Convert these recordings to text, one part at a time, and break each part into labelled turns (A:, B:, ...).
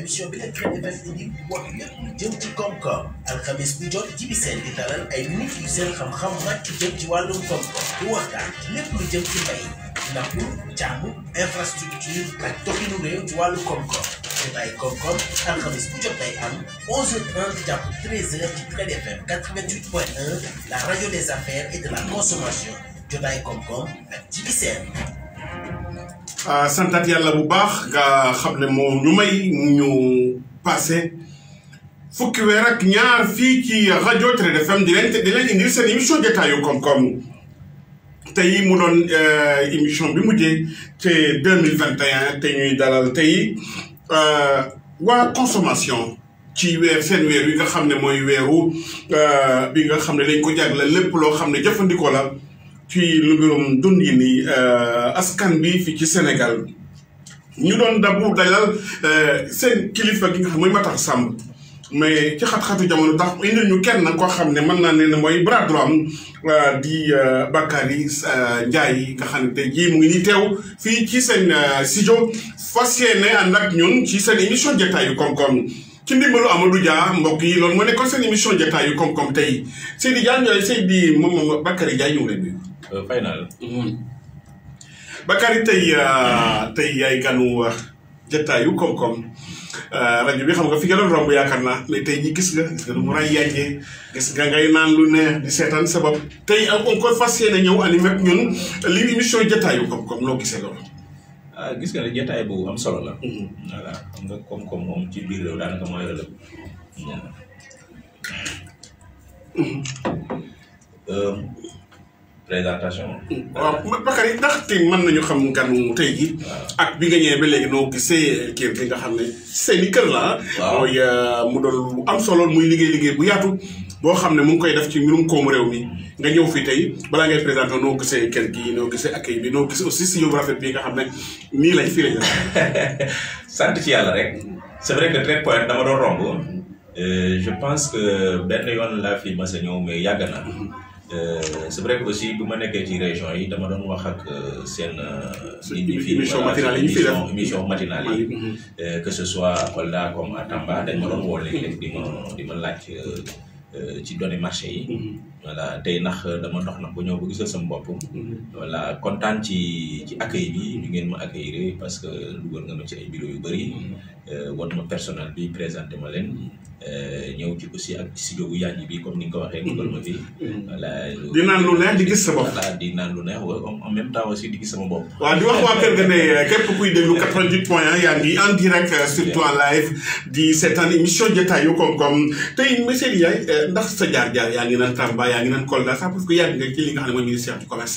A: émission bi la Trade FM indi wax lépp lu jëm ci koom-koom alxames bu jot Djiby Sène di dalal ay nit yu seen xam-xam màcc jëm ci wàllum koom-koom di waxtaan ci lépp lu jëm ci mbay napp càmm infrastructure ak doxinu réew ci wàllu koom-koom jotaay koom-koom alxames bu jot day am 11h30 jàpp 13h ci Trade FM 88.1 la radio des affaires et de la consommation jotaay koom-koom ak Djiby Sène.
B: santat yàlla bu baax nga xam ne moo ñu may ñu passé fukki weer ak ñaar fii ci rajo Trade FM di leen indil seen émission jotaayu koom-koom tey mu doon émission bi mujjee te 2021 te ñuy dalal tey waa consommation ci seen weer wi nga xam ne mooy weeru bi nga xam ne dañ ko jagleel lépp loo xam ne jëfandikoo la ci lu mbirum dund yi ni askan bi fii ci Sénégal ñu doon dalal seen kilifa gi nga xam mooy Matar Samb mais ci xat-xatu jamono tax indil ñu kenn koo xam ne mën naa ne mooy bras droit am di Bakary Ndiaye nga xam ne tey jii mu ngi nii teew fii ci seen studio fas yéene ànd ak ñun ci seen émission jotaayu koom-koom ci ndimbalu Amadou Dia mbokk yi loolu moo nekkoon seen émission jotaayu koom-koom tey Seydi Dia Seydi moom Bakary Ndiaye ñu ngi leen nuyu.
C: fay naa la.
B: Bakary tey yaay ganu jotaayu koom-koom rajo bi xam nga fi nga doon romb yaakaar naa mais tey jii gis nga lu mu ray yàggee gis nga ngay naan lu neex di seetaan sa bopp tey encore fas yéene ñëw animé ak ñun li émission jotaayu koom-koom loo gisee loolu.
C: gis nga ne jotaay bu am solo la. voilà xam nga koom-koom moom ci biir réew daanaka mooy la présentation.
B: waaw Bakary ndax tey mën nañu xam ganu tey jii. ak bi nga ñëwee ba léegi noo gisee kër gi nga xam ne seeni kër la. waaw mooy mu doon lu am solo muy liggéey bu yaatu boo xam ne mu ngi koy def ci mbirum koomu réew mi nga ñëw fii tey balaa ngay présenté noo gisee kër gi noo gisee accueil bi noo gisee aussi studio bu rafet bi nga xam ne nii lañ fii lañ.
C: sant ci yàlla rek c'est vrai que Trade Point dama doon romb je pense que benn yoon laa fi mas a ñëw mais yàgg na. c'est vrai que aussi bu ma nekkee ci région yi dama doon wax ak seen.
B: émission matinale yi ñu fi def
C: émission matinale yi. que ce soit à Kolda comme à Tamba dañ ma doon woo léeg-léeg di ma laaj ci données marché yi. voilà tey ndax dama dox nag ba ñëw ba gisal sama bopp. voilà kontaan ci accueil bi ñu ngeen ma accueillir parce que dugal nga ma ci ay bureau yu bëri. won ma personnel bi présenté ma leen. ñëw ci aussi ak studio bu yàgg bi comme ni nga ko waxee. dugal ma fi. voilà
B: di naan lu neex di gis sa bopp.
C: voilà di naan lu neex en même temps aussi di gis sama bopp.
B: waaw di wax waa kër ga ne képp kuy déglu 88.1 yaa ngi en direct surtout en live di seetaan émission jotaayu koom-koom tey monsieur Ndiaye ndax sa jaar-jaar yaa ngi naan Tamba yaa ngi naan Kolda sax parce que yàgg nga ci li nga xam ne mooy ministère du commerce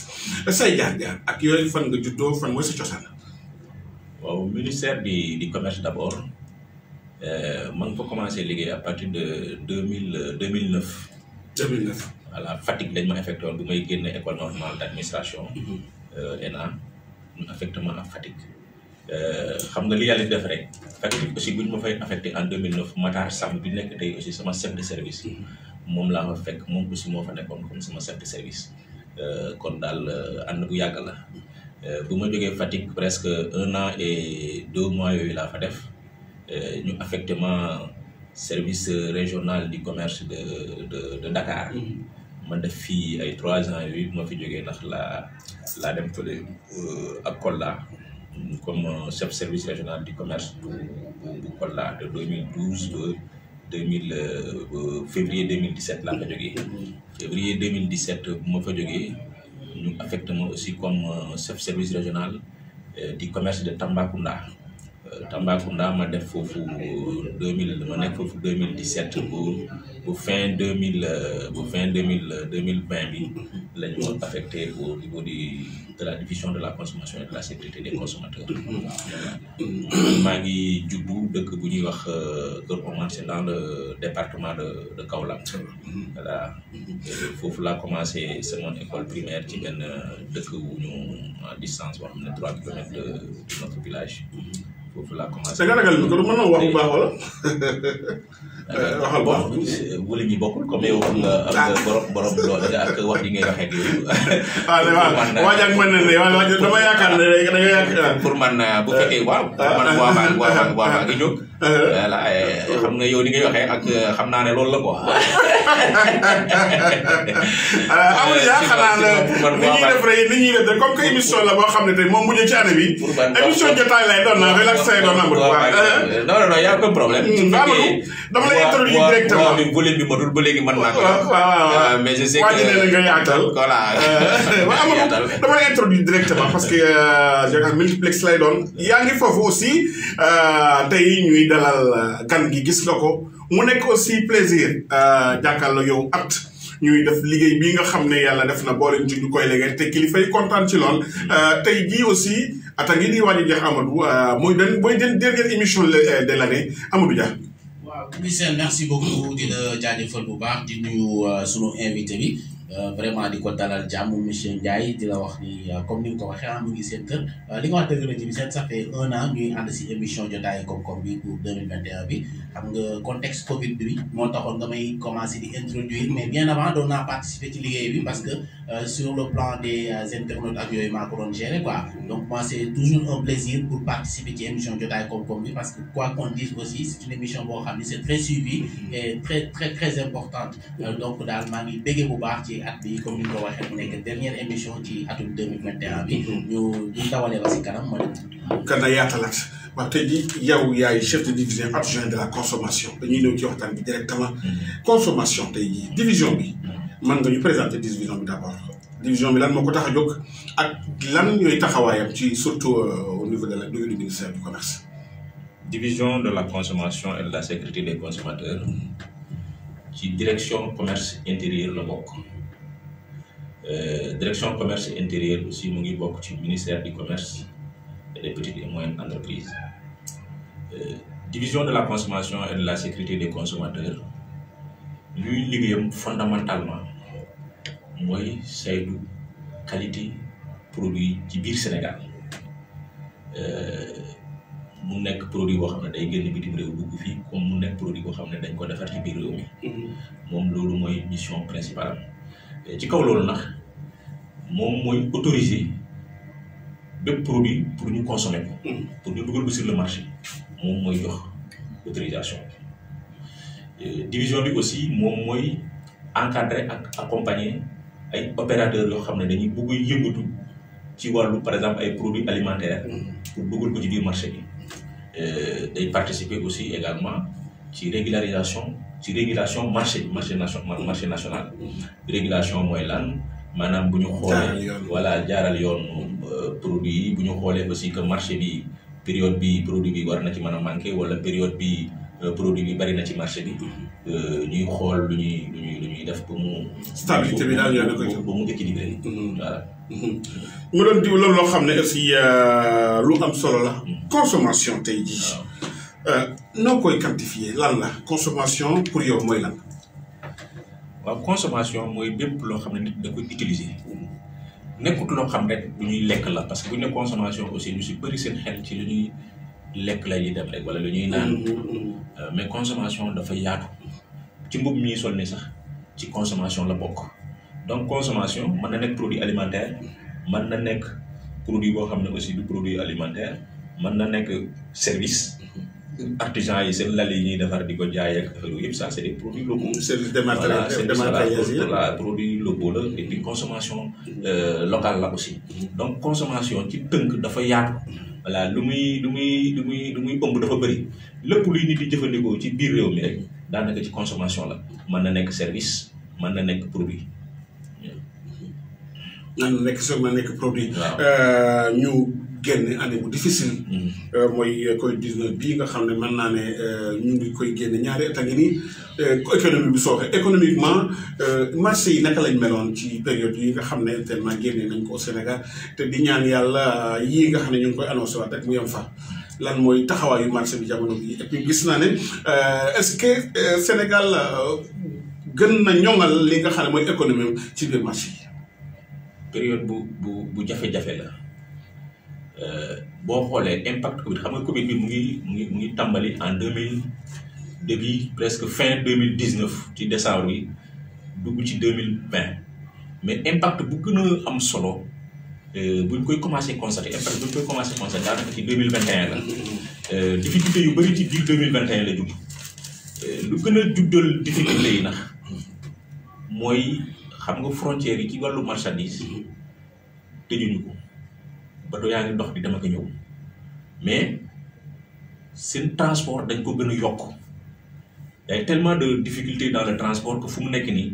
B: say jaar-jaar ak yooyu fan nga juddoo fan mooy sa cosaan.
C: waaw ministère du commerce d'abord. ma ngi fa commencé liggéey à partir de 2009.
B: 2009.
C: voilà Fatick dañ ma affecté woon bu may génne école normale d' administration. ENA ñu affecté ma ak Fatick. xam nga li yàlla def rek Fatick aussi bu ñu ma fay affecté en 2009 Matar Samb bi nekk tey aussi sama chef de service. moom laa fa fekk moom aussi moo fa nekkoon comme sama chef de service. kon daal ànd bu yàgg la. bu ma jógee Fatick presque 1 an et 2 mois yooyu laa fa def. ñu affecté ma service régional du commerce de Dakar. ma def fii ay 3 ans yooyu ma fi jógee ndax laa dem fële ak Kolda comme chef service régional du commerce bu Kolda de 2012 ba février 2017 laa fa jógee. février 2017 bu ma fa jógee ñu affecté ma aussi comme chef service régional du commerce de Tambacounda. Tambacounda ma def foofu 2000 ma nekk foofu 2017 bu fin 2020 bi la ñu affecté au niveau de la division de la consommation et de la sécurité des consommateurs. maa ngi juddu dëkk bu ñuy wax Kër Omar c'est dans le département de Kaolack. voilà foofu laa commencé sama école primaire ci benn dëkk wu ñu à distance boo xam ne 3 kilomètres de notre village. foofu laa commencé.
B: da nga ragal bi kon mën na wax bu baax wala. waxal baax
C: wala ñi bokkul comme yow am nga borom doole ak wax yi ngay waxee ak yooyu.
B: waaw waaj ak mën na ne waaw dama yaakaar ne da nga yaakaar.
C: pour man bu fekkee waaw. man waa maa ngi jóg. voilà xam nga yow ni ngay waxee ak xam naa ne loolu la quoi.
B: amul yaa xanaa la ni ñuy def rek comme que émission la boo xam ne tey moom mujj ci année bi. émission jotaay lay doon naa relax say doon amul.
C: non y a aucun problème.
B: dama lay introduire directement
C: volume bi matul ba léegi mën naa ko.
B: waaw
C: mais je sais que
B: waa ji nee na nga yaatal.
C: voilà.
B: dama lay introduire directement parce que je multiplex lay doon yaa ngi foofu aussi tey ñuy dalal gan gi gis nga ko mu nekk aussi plaisir jàkkaarloo yow at ñuy def liggéey bii nga xam ne yàlla def na boole ñu koy liggéey te kilifa yi kontaan ci lool tey jii aussi ata ngi di wàññi jeex Amadou mooy dernière émission de l'année Amadou Dia.
A: waaw Michel merci beaucoup di la jaajëfal bu baax di nuyu sunu invité bi. vraiment di ko dalal jàmm monsieur Ndiaye di la wax ni comme ni nga ko waxee mu ngi seen kër li nga wax dëgg la ci ça fait 1 an ñuy ànd si émission jotaayu koom-koom bi pour 2021 bi xam nga contexte Covid bi moo taxoon nga may commencé di introduire mais bien avant doon naa participer ci liggéey bi parce que sur le plan des internautes ak yooyu maa ko doon gérer quoi donc moi c'est toujours un plaisir pour participer ci émission jotaayu koom-koom bi parce que quoi qu'on dise aussi c'est une émission boo xam ni c'est très suivi et très importante donc daal maa ngi béggee bu baax ci at bi comme ni nga ko waxee mu nekk dernière émission ci atum 2021 bi ñu dawalee ba si kanam ma dem.
B: kan la yaatalaat wax tey jii yow yaay chef de division adjoint de la consommation dañuy ñëw ci waxtaan bi directement consommation tey jii division bi mën nga ñu présenter division bi d'abord division bi lan moo ko tax a jóg ak lan ñooy taxawaayam ci surtout au niveau du ministère du commerce.
C: division de la consommation et de la sécurité des consommateurs ci direction commerce intérieur la bokk. Direction commerce intérieur aussi mu ngi bokk ci ministère du commerce et des petites et moyennes entreprises division de la consommation et de la sécurité des consommateurs luy liggéeyam fondamentalement mooy saytu qualité produit ci biir Sénégal mu nekk produit boo xam ne day génn bitim réew dugg fii comme mu nekk produit boo xam ne dañ ko defar ci biir réew mi moom loolu mooy mission principale ci kaw loolu nag moom mooy autoriser bépp produit pour ñu consommer ko pour ñu dugal ko sur le marché moom mooy jox autorisation division bi aussi moom mooy encadrer ak accompagner ay opérateurs yoo xam ne dañuy bëgg yëngatu ci wàllu par exemple ay produits alimentaires pour dugal ko ci biir marché bi day participer aussi également ci régulation marché national régulation mooy lan maanaam bu ñu xoolee voilà jaaral yoon produit yi bu ñu xoolee aussi que marché bi période bi produit bi war na ci mën a manqué wala période bi produit bi bari na ci marché bi ñuy xool lu ñuy def ba mu
B: stabilité bi daal yoon
C: ba mu équilibré voilà
B: mu doon diw loolu loo xam ne aussi lu am solo la consommation tey jii noo koy quantifier lan la consommation pour yow mooy lan.
C: waaw consommation mooy bépp loo xam ne nit da koy utiliser nekkut loo xam rek lu ñuy lekk la parce que bu ñu ne consommation aussi ñu si bëri seen xel ci lu ñuy lekk la ñuy dem rek wala lu ñuy naan mais consommation dafa yaatu ci mbub mi sol ni sax ci consommation la bokk donc consommation mën na nekk produit alimentaire mën na nekk produit boo xam ne aussi du produit alimentaire mën na nekk service. artisans yi seen lal yi ñuy defar di ko jaay ak affaire yëpp ça c'est des produits locaux.
B: service dématérialisé
C: voilà produits locaux la et puis consommation locale la aussi. donc consommation ci tënk dafa yaatu. voilà lu muy ëmb dafa bëri lépp luy nit di jëfandikoo ci biir réew mi rek daanaka ci consommation la mën na nekk service mën na nekk produit.
B: mën na nekk produit. ñu génn année bu difficile. mooy Covid-19 bii nga xam ne mën naa ne ñu ngi koy génne ñaari at a ngi nii économie bi sooxe économiquement marché yi naka lañ meloon ci période yi nga xam ne tellement génne nañ ko au Sénégal te di ñaan yàlla yii nga xam ne ñu ngi koy annoncé waat rek mu yem fa lan mooy taxawaayu marché bi jamono bi et puis gis naa ne est-ce que Sénégal gën na ñoŋal li nga xam ne mooy économie ci biir marché yi.
C: période bu jafe-jafe la. boo xoolee impact Covid xam nga Covid bi mu ngi tàmbali en début presque fin 2019 ci décembre bi dugg ci 2020 mais impact bu gën a am solo buñ koy commencé constater daanaka ci 2021 la difficulté yu bëri ci biir 2021 la judd lu gën a juddal difficulté yi nag mooy xam nga frontières yi ci wàllu marchandise tëjuñu ko bato yaa ngi dox di dem ak ñëw mais seen transport dañ ko gën a yokk y a tellement de difficultés dans le transport que fu mu nekk nii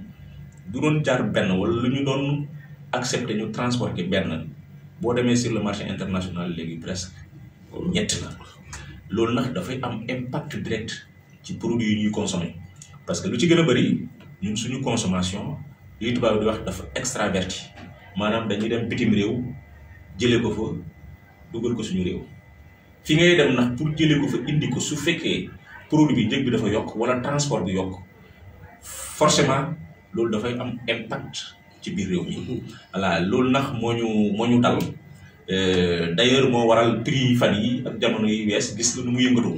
C: du doon jaar benn wala lu ñu doon accepter ñu transporter benn boo demee sur le marché international léegi presque ñett la loolu nag dafay am impact direct ci produits yi ñuy consommer parce que lu ci gën a bëri ñun suñu consommation li tubaab di wax dafa extraverti maanaam dañuy dem bitim réew jëlee ko fa dugal ko suñu réew fi ngay dem nag pour jëlee ko fa indi ko su fekkee produit bi njëg bi dafa yokk wala transport bi yokk forcément loolu dafay am impact ci biir réew mi voilà loolu nag moo ñu dal d'ailleurs moo waral prix fan yi ak jamono yi wees gis nga nu mu yëngatu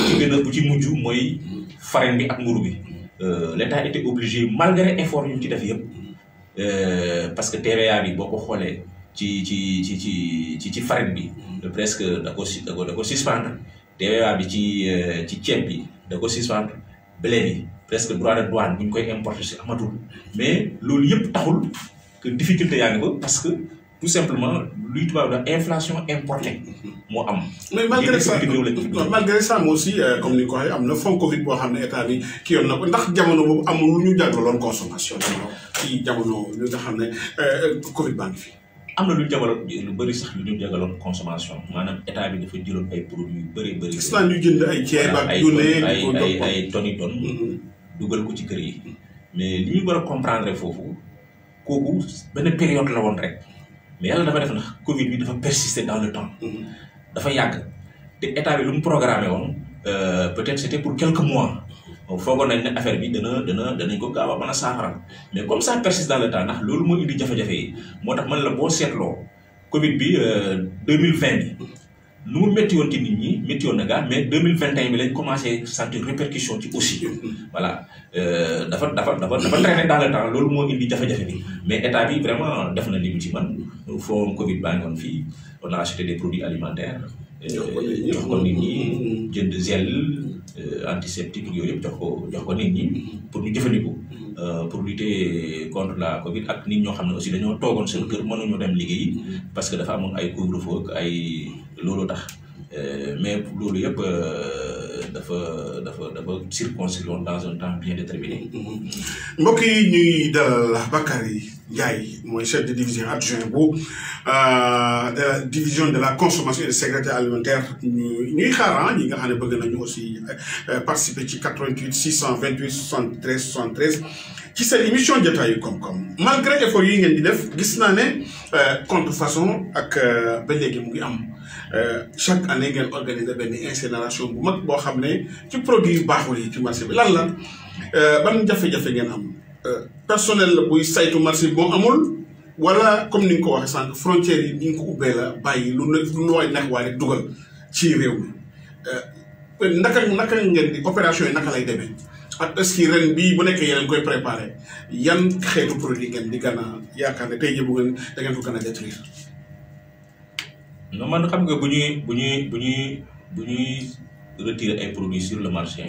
C: ci gën a bu ci mujj mooy farine bi ak mburu bi l'État était obligé malgré effort yu ci def yëpp parce que TVA bi boo ko xoolee ci farine bi presque da ko suspendre TVA bi ci ceeb bi da ko suspendre blé bi presque droit de douane bu ñu koy importer si amatul mais loolu yëpp taxul que difficulté yaa ngi ko parce que tout simplement luy tubaab la inflation importée moo am.
B: mais malgré ça moi aussi comme ni ko waxee am na fonds Covid boo xam ne état bi ki yoon na ko ndax jamono boobu amul lu ñu jaglaloon consommation ci jamono li nga xam ne Covid baa ngi fi.
C: am na lu ñu jagaloon lu bëri sax lu ñu jagaloon consommation maanaam état bi dafa jëloon ay produits yu bëri.
B: gis naa ñu jënd ay ceeb ak
C: ay tonnes dugal ko ci kër yi mais li ñu war a comprendre foofu kooku benn période la woon rek mais yàlla dafa def na Covid bi dafa persister dans le temps dafa yàgg te état bi lu mu programmé woon peut-être c'était pour quelques mois foogoon nañ ne affaire bi danañ ko gaaw a mën a saafara mais comme ça persiste dans le temps ndax loolu moo indi jafe-jafe yi moo tax man la boo seetloo Covid bi 2020 bi nu mu métti woon ci nit ñi métti woon na gaa mais 2021 bi lañ commencé sentir répercussion ci aussi voilà dafa traîner dans le temps loolu moo indi jafe-jafe bi mais état bi vraiment def na li mu ci man foo Covid baa ngi woon fii on a acheté des produits alimentaires jox ko nit ñi jënd gel antiseptique yooyu yëpp jox ko nit ñi pour ñu jëfandikoo pour lutter contre la Covid ak nit ñoo xam ne aussi dañoo toogoon seen kër mënuñu dem liggéeyi parce que dafa amoon ay couvre-feu ak ay loolu tax mais loolu yëpp dafa circonscrire woon dans un temps bien déterminé.
B: mbokk yi ñuy dalal Bakary Ndiaye mooy chef de division adjoint bu de la division de la consommation et de sécurité alimentaire ñuy xaar ñi nga xam ne bëgg nañu aussi participer ci 88 628 73 73 ci seen émission jotaayu koom-koom malgré effort yi ngeen di def gis naa ne contrefaçon ak ba léegi mu ngi am. chaque année ngeen organiser benn incinération bu mag boo xam ne ci produit yu baaxul yi ci marché bi lan la ban jafe-jafe ngeen am personnel la buy saytu marché bi moo amul wala comme ni nga ko waxee sànq frontières yi ni nga ko ubbee la bàyyi lu waay neex waaye rek dugal ci réew mi naka ngeen di opération yi naka lay demee ak est-ce que ren bii bu nekkee yeneen koy préparé yan xeetu produit ngeen di gën a yaakaar ne tey jii bu ngeen da ngeen ko gën a détruire.
C: non man xam nga bu ñuy retirer ay produits sur le marché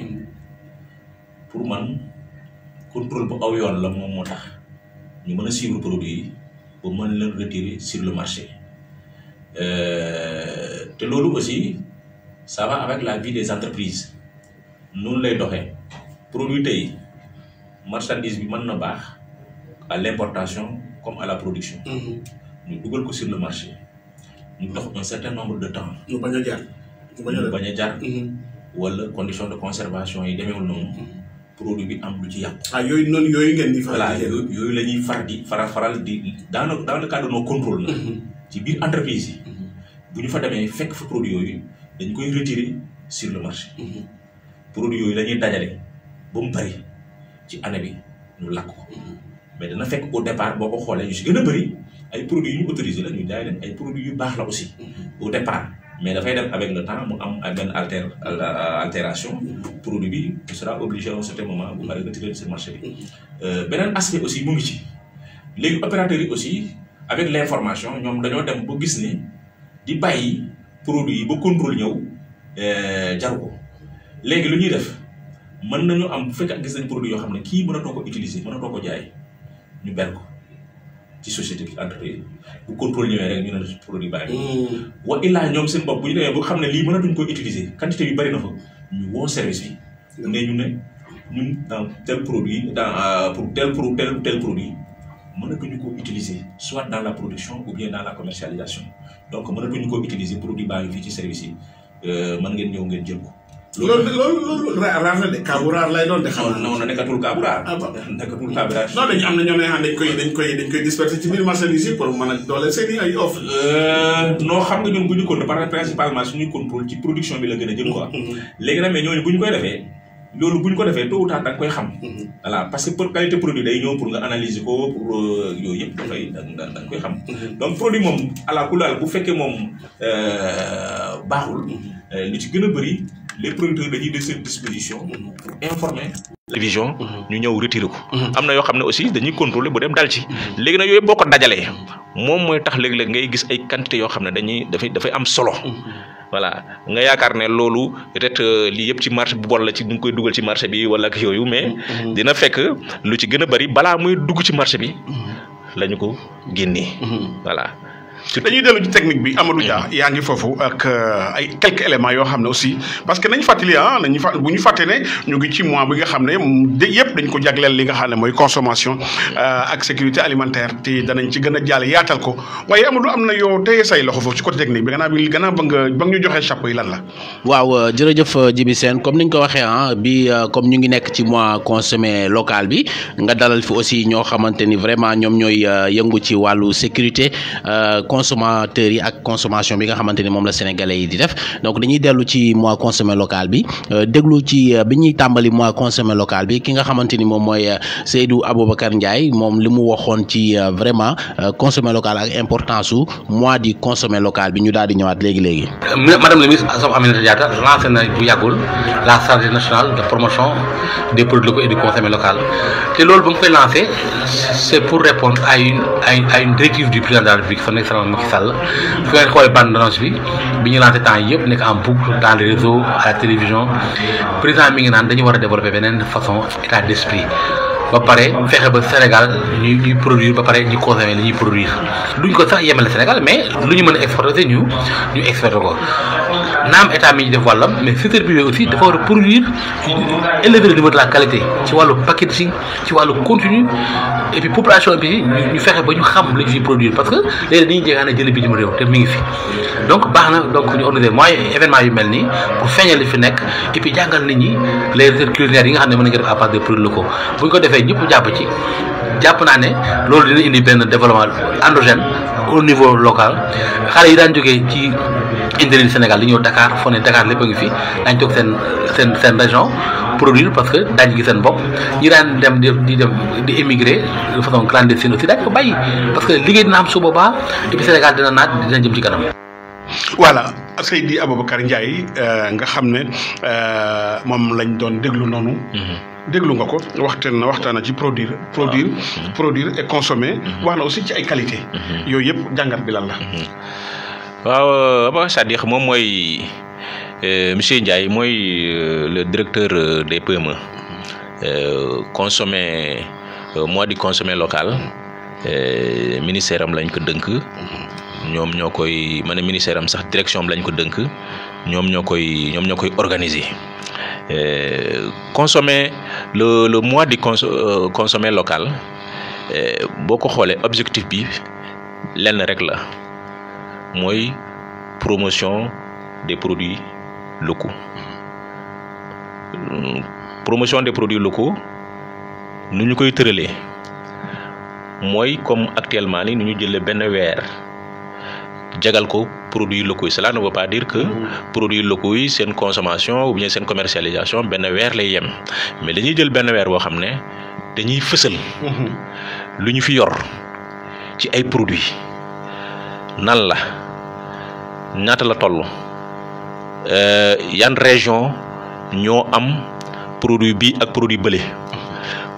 C: pour man contrôle bu aw yoon la moom moo tax ñu mën a suivre produit yi ba mën leen retirer sur le marché te loolu aussi ça va avec la vie des entreprises noonu lay doxee produit tey marchandise bi mën na baax à l'importation comme à la production ñu dugal ko sur le marché ñu dox un certain nombre de temps.
B: ñu bañ a jar.
C: wala condition de conservation yi demeewul noonu. produit bi am lu ci yàqu.
B: yooyu ngeen di.
C: voilà yooyu la ñuy faral di dans le cadre de nos contrôles na. ci biir entreprise yi. bu ñu fa demee fekk fa produit yooyu dañ koy retirer sur le marché. produit yooyu la ñuy dajale ba mu bari ci année bi ñu lakk ko. mais dana fekk au départ boo ko xoolee yu si gën a bëri ay produits yu ñu autorisé la ñu jaay leen ay produits yu baax la aussi au départ mais dafay dem avec le temps mu am benn altération produit bi tu seras obligé à un certain moment bu bari retirer sur marché bi. beneen aspect aussi mu ngi ci léegi opérateurs yi aussi avec l'information ñoom dañoo dem ba gis ni di bàyyi produit yi ba contrôle ñëw jaru ko léegi lu ñuy def mën nañu am bu fekkee gis nañ produit yoo xam ne kii mënatoo ko utiliser mënatoo ko jaay ñu ber ko ci société bi entreprise bu contrôle ñëwee rek ñu ne produit bàyyi wa illaa ñoom seen bopp bu ñu demee ba xam ne lii mënatuñ ko utiliser quantité yu bari na fa ñu woo service bi ne ñu ne ñun dans tel produit pour tel produit mënatuñu ko utiliser soit dans la production ou bien dans la commercialisation donc mënatuñu ko utiliser produit baa ngi fii ci service yi mën ngeen ñëw ngeen jël ko.
B: loolu raar na de cas bu raar lay doon de. xam
C: non nekkatul cas bu raar. nekkatul cas bu raar.
B: non dañu am na ñoo ne dañ koy disperser ci biir marchandise yi pour mën a dooleel seen i ay offre.
C: non xam nga ñun bu ñu contrôle principalement suñuy contrôle ci production bi la gën a jëm quoi. léegi nag mais ñooñu bu ñu koy defee. loolu bu ñu ko defee tôt ou tard da nga koy xam. voilà parce que pour qualité produit day ñëw pour nga analyser ko pour yooyu yëpp dafay da nga koy xam. donc produit moom ala kulli bu fekkee moom baaxul. li ci gën a bëri les producteurs dañuy de cette disposition. pour informer. télévision ñu ñëw retiré ko. am na yoo xam ne aussi dañuy contrôler bu dem dal ci. léegi nag yooyu boo ko dajalee. moom mooy tax léeg-léeg ngay gis ay quantité yoo xam ne dafay am solo. voilà nga yaakaar ne loolu peut-être lii yëpp ci marché bu bon la ci ñu koy dugal ci marché bi wala ak yooyu mais dina fekk lu ci gën a bari balaa muy dugg ci marché bi lañu ko génnee. voilà.
B: dañuy dellu ci technique bi Amadou Dia yaa ngi foofu ak ay quelques éléments yoo xam ne aussi parce que nañu fàttali bu ñu fàtte ne ñu ngi ci mois bi nga xam ne yëpp dañ ko jagleel li nga xam ne mooy consommation ak sécurité alimentaire te danañ ci gën a jàll yaatal ko waaye Amadou am na yow téye say loxo foofu ci côté technique bi gannaaw ba nga ñu joxee chapeau yi lan la.
D: waaw jërëjëf Djiby Sène comme ni ñu ko waxee bi comme ñu ngi nekk ci mois consommé local bi nga dalal fi aussi ñoo xamante ni vraiment ñoom ñooy yëngu ci wàllu sécurité. consommateurs yi ak consommation bi nga xamante ni moom la sénégalais yi di def donc dañuy dellu ci mois consommé local bi déglu ci bi ñuy tàmbali mois consommé local bi ki nga xamante ni moom mooy Seydou Aboubacar Ndiaye moom li mu waxoon ci vraiment consommé local ak importance su mois du consommé local bi ñu daal di ñëwaat léegi.
E: Madame la ministre Assome Aminata Diatta lancé na bu yàggul la stratégie nationale de promotion des produits locaux et du consommé local te loolu ba mu koy lancé c'est pour répondre à une directive du président de la République son excellence Macky Sall fu ngeen xoolee bande d'annonce bi ñu lancé temps yëpp nekk en boucle dans les réseaux à la télévision président mi ngi naan dañu war a développer beneen façon état d'esprit ba pare fexe ba Sénégal ñuy produire ba pare ñu consommer li ñuy produire duñ ko sax yemale Sénégal mais lu ñu mën a exporter ñu exporter ko naam état mi ñu def wàllam mais secteur privé aussi dafa war a produire élever le niveau de la qualité ci wàllu packaging ci wàllu contenu et puis population bi ñu fexe ba ñu xam li ñu fiy produire parce que léegi dañuy jéegaan a jëlee bitim réew te mi ngi fi donc baax na donc ñu organiser mooy événement yu mel nii pour feeñal li fi nekk et puis jàngal nit ñi les recettes culinaires yi nga xam ne mën nañu ko def à partir des produits locaux bu ñu ko defee ñëpp jàpp naa ne loolu dina indi benn développement endogène au niveau local xale yi daan jógee ci intérieur Sénégal di ñëw Dakar foo ne Dakar lépp a ngi fi daañu toog seen région produire parce que daañu gis seen bopp ñi daan dem di émigrer de façon clandestine aussi daañu ko bàyyi parce que liggéey dina am su boobaa et puis Sénégal dina naat dina jëm ci kanam.
B: voilà Seydi Aboubacar Ndiaye nga xam ne moom lañ doon déglu noonu. déglu nga ko waxtaan ci produire et consommer. wax na aussi ci ay qualité yooyu yëpp jàngat bi lan la.
C: waaw Abou Sadikh moom mooy monsieur Ndiaye mooy le directeur des PME consommer mois du consommé local ministère am lañ ko dënk. ñoom ñoo koy ministère am sax direction am lañ ko dënk ñoom ñoo koy organiser consommer le mois du consommé local boo ko xoolee objectif bi lenn rek la mooy promotion des produits locaux nu ñu koy tëralee mooy comme actuellement ni nu ñu jëlee benn weer jagal ko produits locaux yi cela ne veut pas dire que produits locaux yi seen consommation ou bien seen commercialisation benn weer lay yem mais dañuy jël benn weer boo xam ne dañuy fësal lu ñu fi yor ci ay produits nan la ñaata la toll yan région ñoo am produit bi ak produit bële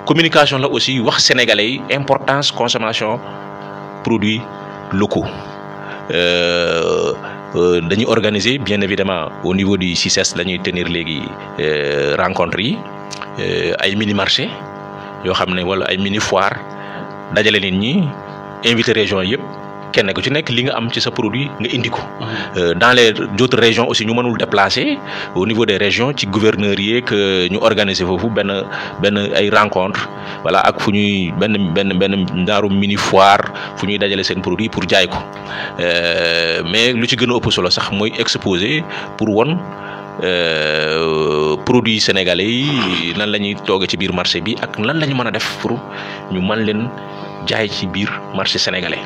C: communication la aussi wax sénégalais yi importance consommation produits locaux dañuy organiser bien évidemment au niveau du CICES la ñuy tenir léegi rencontres yi ay mini marché yoo xam ne wala ay mini foire dajale nit ñi invité région yëpp kenn ku ci nekk li nga am ci sa produit nga indi ko. Dans les autres régions aussi ñu mënul déplacer au niveau des régions ci gouverneurs yi que ñu organiser foofu benn ay rencontre voilà ak fu ñuy benn ndaaru mini foire fu ñuy dajale seen produit pour jaay ko mais lu ci gën a ëpp solo sax mooy exposer pour won produits sénégalais yi nan la ñuy toogee ci biir marché bi ak lan la ñu mën a def pour ñu mën leen jaay ci biir marché sénégalais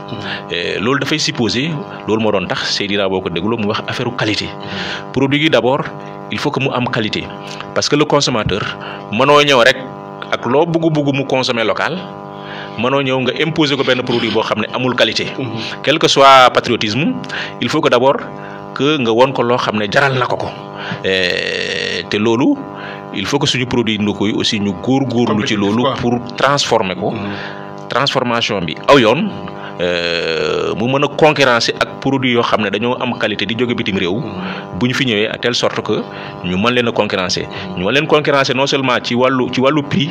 C: loolu dafay supposer loolu moo doon tax Seydina boo ko dégloo mu wax affaire qualité produit yi d'abord il faut que mu am qualité parce que le consommateur mënoo ñëw rek ak loo bëgg mu consommer local mënoo ñëw nga imposer ko benn produit boo xam ne amul qualité quel que soit patriotisme il faut que d'abord que nga won ko loo xam ne jaral na ko te loolu il faut que suñu produit ndoko yi aussi ñu góorgóorlu ci loolu pour transformer ko transformation bi aw yoon mu mën a concurrencer ak produit yoo xam ne dañoo am qualité di jóge bitim réew bu ñu fi ñëwee à telle sorte que ñu mën leen a concurrencer non seulement ci wàllu prix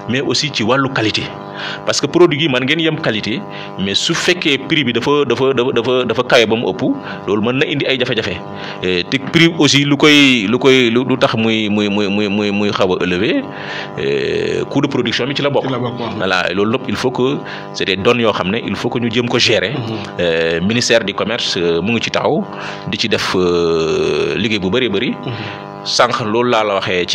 C: mais aussi ci wàllu qualité parce que produit yi man ngeen yem qualité mais su fekkee prix bi dafa kawe ba mu ëpp loolu mën na indi ay jafe-jafe te prix aussi lu tax muy xaw a élevé coût de production bi ci la bokk. voilà loolu lépp il faut que c'est des données yoo xam ne il faut que ñu jëm ko gérer. Ministère du commerce mu ngi ci taxaw di ci def liggéey bu bëri. sànq loolu laa la waxee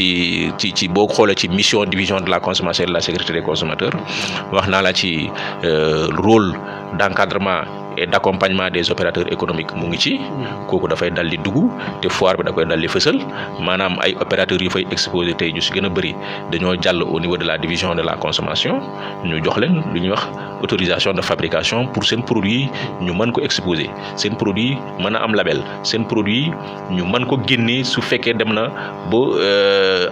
C: ci boo xoolee ci mission division de la consommation et de la sécurité des consommateurs wax naa la ci rôle d'encadrement et d'accompagnement des opérateurs économiques mu ngi ci kooku dafay dal di dugg te foire bi da koy dal di fësal maanaam ay opérateurs yu fay exposé tey ñu si gën a bëri dañoo jàll au niveau de la division de la consommation ñu jox leen lu ñuy wax autorisation de fabrication pour seen produit ñu mën ko exposer seen produit mën a am label seen produit ñu mën ko génnee su fekkee dem na ba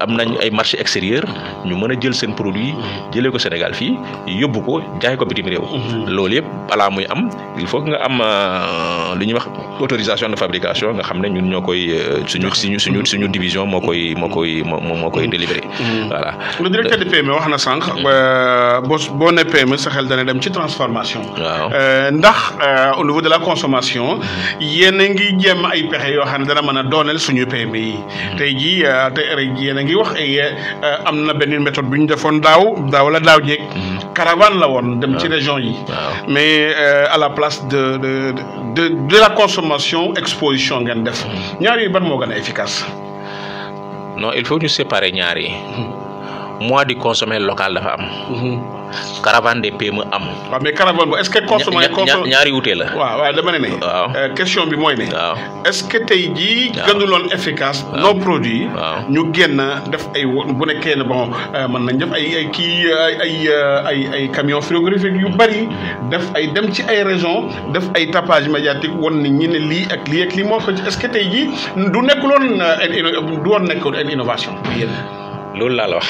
C: am nañ ay marché extérieur ñu mën a jël seen produit jëlee ko Sénégal fii yóbbu ko jaay ko bitim réew loolu yëpp balaa muy am il faut que nga am li ñuy wax autorisation de fabrication nga xam ne ñun ñoo koy suñu division moo koy délivrer voilà.
B: Le directeur de PME wax na sànq boo ne PME sa xel dana dem ci transformation. waaw ndax au niveau de la consommation yéen a ngi jéem ay pexe yoo xam ne dana mën a dooneel suñu PME yi. tey jii yéen a ngi wax am na benn méthode bu ñu defoon daaw jéeg. caravane la woon dem ci région yi. mais à la place de la consommation exposition ngeen def ñaar yi ban moo gën a efficace.
C: non il faut ñu séparer ñaar yi mois du consommer local dafa am. caravane des PME am.
B: waaw mais caravane bu est-ce que consommer
C: ñaari wutee la.
B: waaw dama ne. waaw question bi mooy ne. waaw est-ce que tey jii. gënuloon efficace. nos produits. ñu génn def ay bu nekkee ne bon mën nañ def ay camions frigorifiques yu bari def dem ci ay régions def ay tapage médiatique won nit ñi ne lii ak lii moo ko ci est-ce que tey jii du nekkuloon du woon nekkoon une innovation.
C: loolu laa la wax.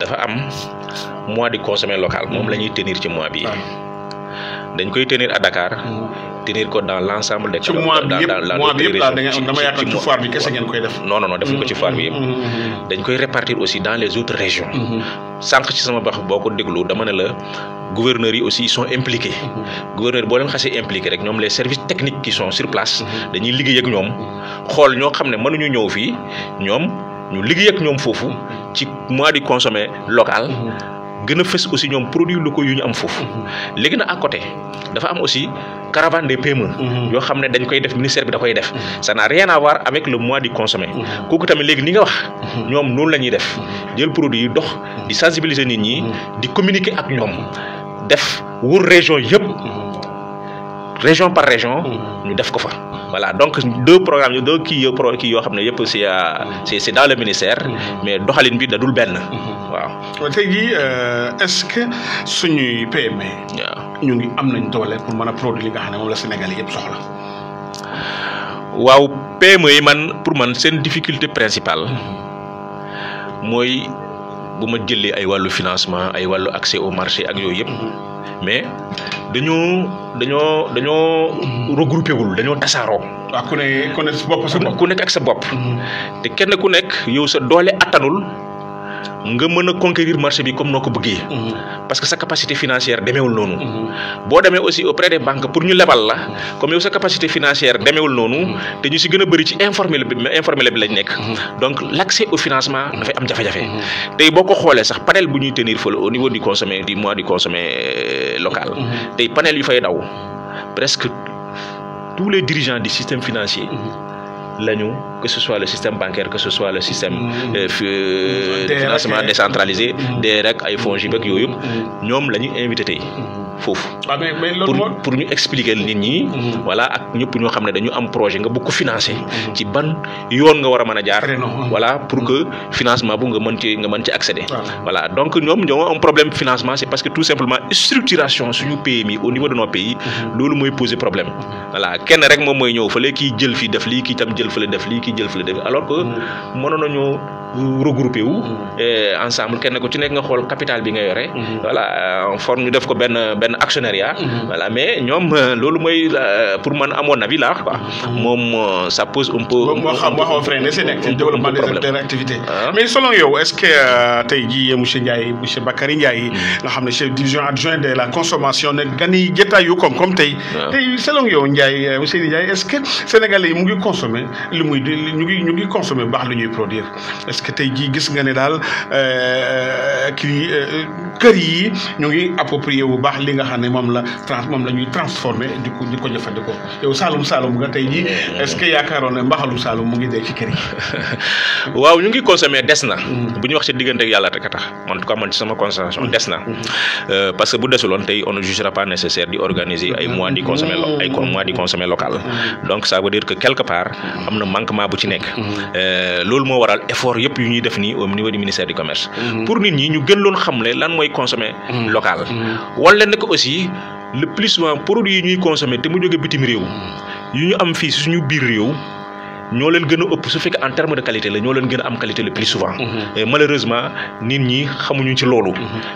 C: dafa am mois du consommer local moom la ñuy tenir ci mois bi dañ koy tenir à Dakar tenir ko dans l'ensemble des.
B: ci mois bi yëpp dama yaakaar ci foire bi kese ngeen koy def.
C: non defuñ ko ci foire bi yëpp. dañ koy répartir aussi dans les autres régions. sànq ci sama bax boo ko déglu dama ne la gouverneurs yi aussi ils sont impliqués. gouverneurs boo leen xasee impliqué rek ñoom les services techniques qui sont sur place dañuy liggéey ak ñoom xool ñoo xam ne mënuñu ñëw fii ñoom ñu liggéey ak ñoom foofu ci mois du consommer local. gën a fës aussi ñoom produits locaux yu ñu am foofu. léegi nag à côté dafa am aussi caravane des PME. yoo xam ne dañ koy def ministère bi da koy def. ça n'a rien à voir avec le mois du consommer. kooku tamit léegi ni nga wax. ñoom noonu la ñuy def jël produit yi dox di sensibiliser nit ñi di communiquer ak ñoom def wër région yëpp région par région. ñu def ko fa. voilà donc deux programmes deux kii yoo xam ne yëpp c'est dans le ministère. mais doxalin bi da dul benn. waaw
B: tey jii est-ce que suñuy PME. ñu ngi am nañ doole pour mën a produire li nga xam ne moom la Sénégal yëpp soxla.
C: waaw PME yi pour man seen difficulté principale mooy bu ma jëlee ay wàllu financement ay wàllu accès au marché ak yooyu yëpp mais dañoo regroupé wul dañoo tasaaroo.
B: waaw ku ne sa bopp
C: ku nekk ak sa bopp. te kenn ku nekk yow sa doole attanul nga mën a conquérir marché bi comme noo ko bëggee. parce que sa capacité financière demeewul noonu. boo demee aussi auprès des banques pour ñu lebal la comme yow sa capacité financière demeewul noonu te ñu si gën a bëri ci informel bi lañ nekk. donc l' accès au financement dafay am jafe-jafe. tey boo ko xoolee sax panel bu ñuy tenir fële au niveau du mois du consommé local. tey panel yu fay daw presque tous les dirigeants du système financier. lañu que ce soit le système bancaire que ce soit le système financement décentralisé DER ak ay fonds JIP ak yooyu ñoom la ñu invité tey foofu pour ñu expliquer nit ñi voilà ak ñëpp ñoo xam ne dañu am projet nga bëgg ko financer ci ban yoon nga war a mën a jaar voilà pour que financement bu nga mën ci accéder voilà donc ñoom ñoo am problème financement c'est parce que tout simplement structuration suñu PMI au niveau de nos pays loolu mooy poser problème voilà kenn rek moom mooy ñëw fële kii jël fii def lii kii tam jël fële def lii kii jël fële def alors que mënoon nañoo regroupé wu ensemble kenn ku ci nekk nga xool capital bi nga yore voilà en forme ñu def ko benn actionnariat voilà mais ñoom loolu mooy pour man à mon avis là quoi moom ça pose un peu
B: waxoo freiner seen développement des activités mais selon yow est-ce que tey jii monsieur Ndiaye monsieur Bakary Ndiaye nga xam ne chef division adjoint de la consommation ne gani jotaayu comme tey selon yow Ndiaye monsieur Ndiaye est-ce que sénégalais yi mu ngi consommer li muy ñu ngi consommer baax lu ñuy produire est-ce que tey jii gis nga ne daal kër yi ñu ngi approprié bu baax li nga xam ne moom la ñuy transformer di ko jëfandikoo yow Saloum nga tey jii est-ce que yaakaaroon ne mbaxalu Saloum mu ngi dee ci kër yi.
C: waaw ñu ngi consommer des na. bu ñu wax ci diggante ak yàlla rek a tax en tout cas man ci sama consommation des na parce que bu desuloon tey on ne jugera pas nécessaire di organiser ay mois di consommer local donc ça veut dire que quelque part am na manquement bu ci nekk loolu moo waral effort yëpp yu ñuy def nii au niveau du ministère du commerce pour nit ñi ñu gën loon xamle lan mooy consommer local wala nekk aussi le plus souvent produit yi ñuy consommer te mu jóge bitim réew yu ñu am fii suñu biir réew ñoo leen gën a ëpp su fekkee en terme de qualité la ñoo leen gën a am qualité le plus souvent et malheureusement nit ñi xamuñu ci loolu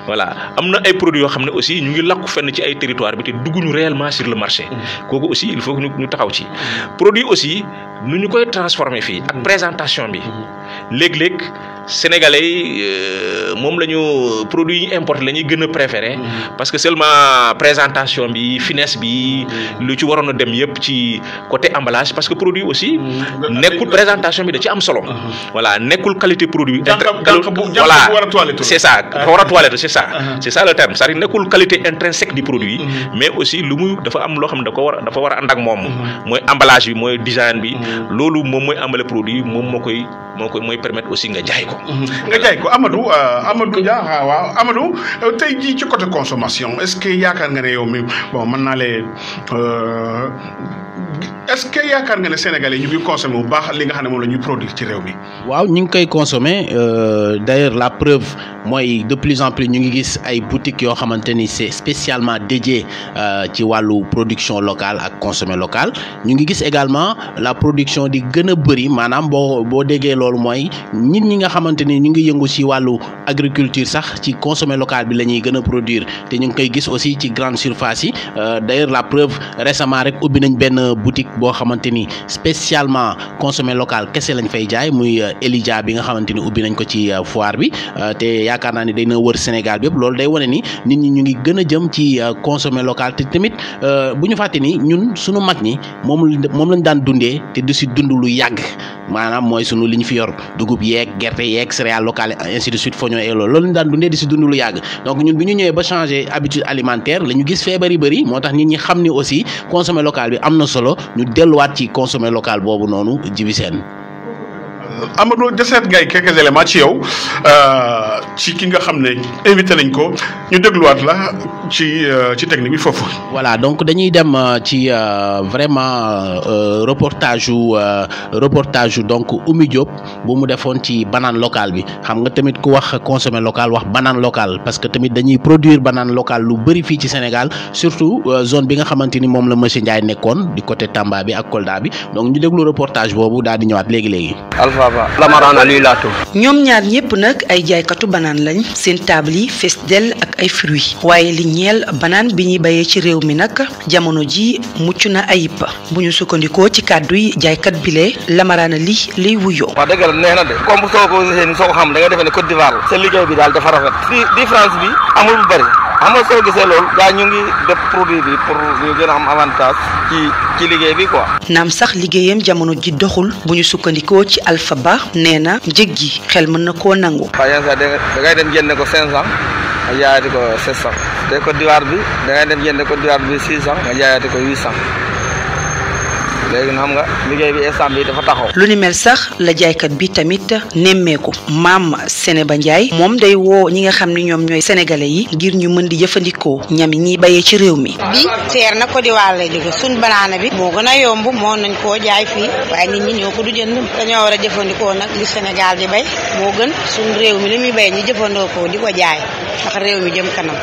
C: voilà am na ay produits yoo xam ne aussi ñu ngi làkku fenn ci ay territoire bi te dugguñu réellement sur le marché kooku aussi il faut que ñu taxaw ci produit aussi nu ñu koy transformer fii ak présentation bi léeg-léeg sénégalais yi moom la ñu produit yi ñu importé la ñuy gën a préféré parce que seulement présentation bi finesse bi lu ci waroon a dem yëpp ci côté emballage parce que produit aussi nekkul présentation bi da ci am solo voilà nekkul qualité produit voilà c'est ça war a toilette c'est ça le terme c'est-à-dire nekkul qualité intrinsèque du produit mais aussi lu muy dafa am loo xam ne dafa war a ànd ak moom mooy emballage bi mooy design bi loolu moom mooy emballé produit moom mooy permettre aussi nga jaay ko.
B: Amadou Dia waaw Amadou tey jii ci côté consommation est-ce que yaakaar nga ne yow mi bon mën naa lee est-ce que yaakaar nga ne Sénégalais ñu ngi consommer bu baax li nga xam ne moom la ñuy produire ci réew mi.
D: waaw ñu ngi koy consommer d'ailleurs la preuve mooy de plus en plus ñu ngi gis ay boutiques yoo xamante ni c'est spécialement dédié ci wàllu production locale ak consommer local ñu ngi gis également la production di gën a bëri maanaam boo déggee loolu mooy nit ñi nga xamante ni ñu ngi yëngu ci wàllu agriculture sax ci consommer local bi la ñuy gën a produire te ñu ngi koy gis aussi ci grande surface yi d'ailleurs la preuve récemment rek ubbi nañ benn boutique boo xamante ni spécialement consommer local kese lañ fay jaay muy Elidia bi nga xamante ni ubbi nañ ko ci foire bi te yaakaar naa ni day na wër Sénégal bi yëpp loolu day wane ni nit ñi ñu ngi gën a jëm ci consommer local te tamit bu ñu fàtte ni ñun suñu mag ñi moom lañ daan dundee te du si dund lu yàgg maanaam mooy sunu li ñu fi yor dugub yeeg gerte yeeg céréales locales ainsi de suite foño et loolu lañ daan dundee di si dund lu yàgg donc ñun bi ñu ñëwee ba changer habitude alimentaire la ñu gis feebar yi bëri moo tax nit ñi xam ni aussi consommer local bi am na solo ñu delluwaat ci consommer local boobu noonu Djiby Sène.
B: Amadou deseet ngay quelques éléments ci yow ci ki nga xam ne invité nañ ko ñu dégluwaat la ci technique bi foofu.
D: voilà donc dañuy dem ci vraiment reportage yu donc Oumy Diop bu mu defoon ci banane locale bi xam nga tamit ku wax consommer local wax banane locale parce que tamit dañuy produire banane locale lu bëri fii ci Sénégal surtout zone bi nga xamante ni moom la monsieur Ndiaye nekkoon di côté Tamba bi ak Kolda bi donc ñu déglu reportage boobu daal di ñëwaat léegi.
F: Alpha Baba Lamarana lii laa tudd.
G: ñoom ñaar ñëpp nag ay jaaykatu banaan lañ seen table yi fees dell ak ay fruits waaye li ñeel banaan bi ñuy bayee ci réew mi nag jamono ji mucc na ayib bu ñu sukkandikoo ci kàddu yi jaaykat bile Lamarana li lay wuyoo.
F: wax dëgg la neex na de comme soo ko xam da nga defee ne Côte d'Ivoire la. seen liggéey bi daal dafa rafet. différence bi amul bu bëri. xam nga soo gisee loolu gaa ñu ngi def produit bi pour ñu gën a am avantage ci liggéey bi quoi.
G: naam sax liggéeyam jamono ji doxul bu ñu sukkandikoo ci Alpha Ba nee na njëg gi xel mën na koo nangu.
F: waaye da ngay dem jënd ko 500 nga jaayaati ko 700 te Côte d'Ivoire bi da ngay dem jënd Côte d'Ivoire bi 600 nga jaayaati ko 800 léegi xam nga liggéey bi instant bi dafa taxaw.
G: lu ni mel sax la jaaykat bi tamit nemmeeku maam Sénéba Ndiaye moom day woo ñi nga xam ni ñoom ñooy sénégalais yi ngir ñu mën di jëfandikoo ñam yi ñuy bayee ci réew mi.
H: bi seer na Côte d'Ivoire lay jóge suñ banaana bi moo gën a yomb moo nañ koo jaay fii waaye nit ñi ñoo ko du jënd dañoo war a jëfandikoo nag li Sénégal di bay moo gën suñ réew mi li muy bay ñu jëfandikoo di ko jaay ndax réew mi jëm kanam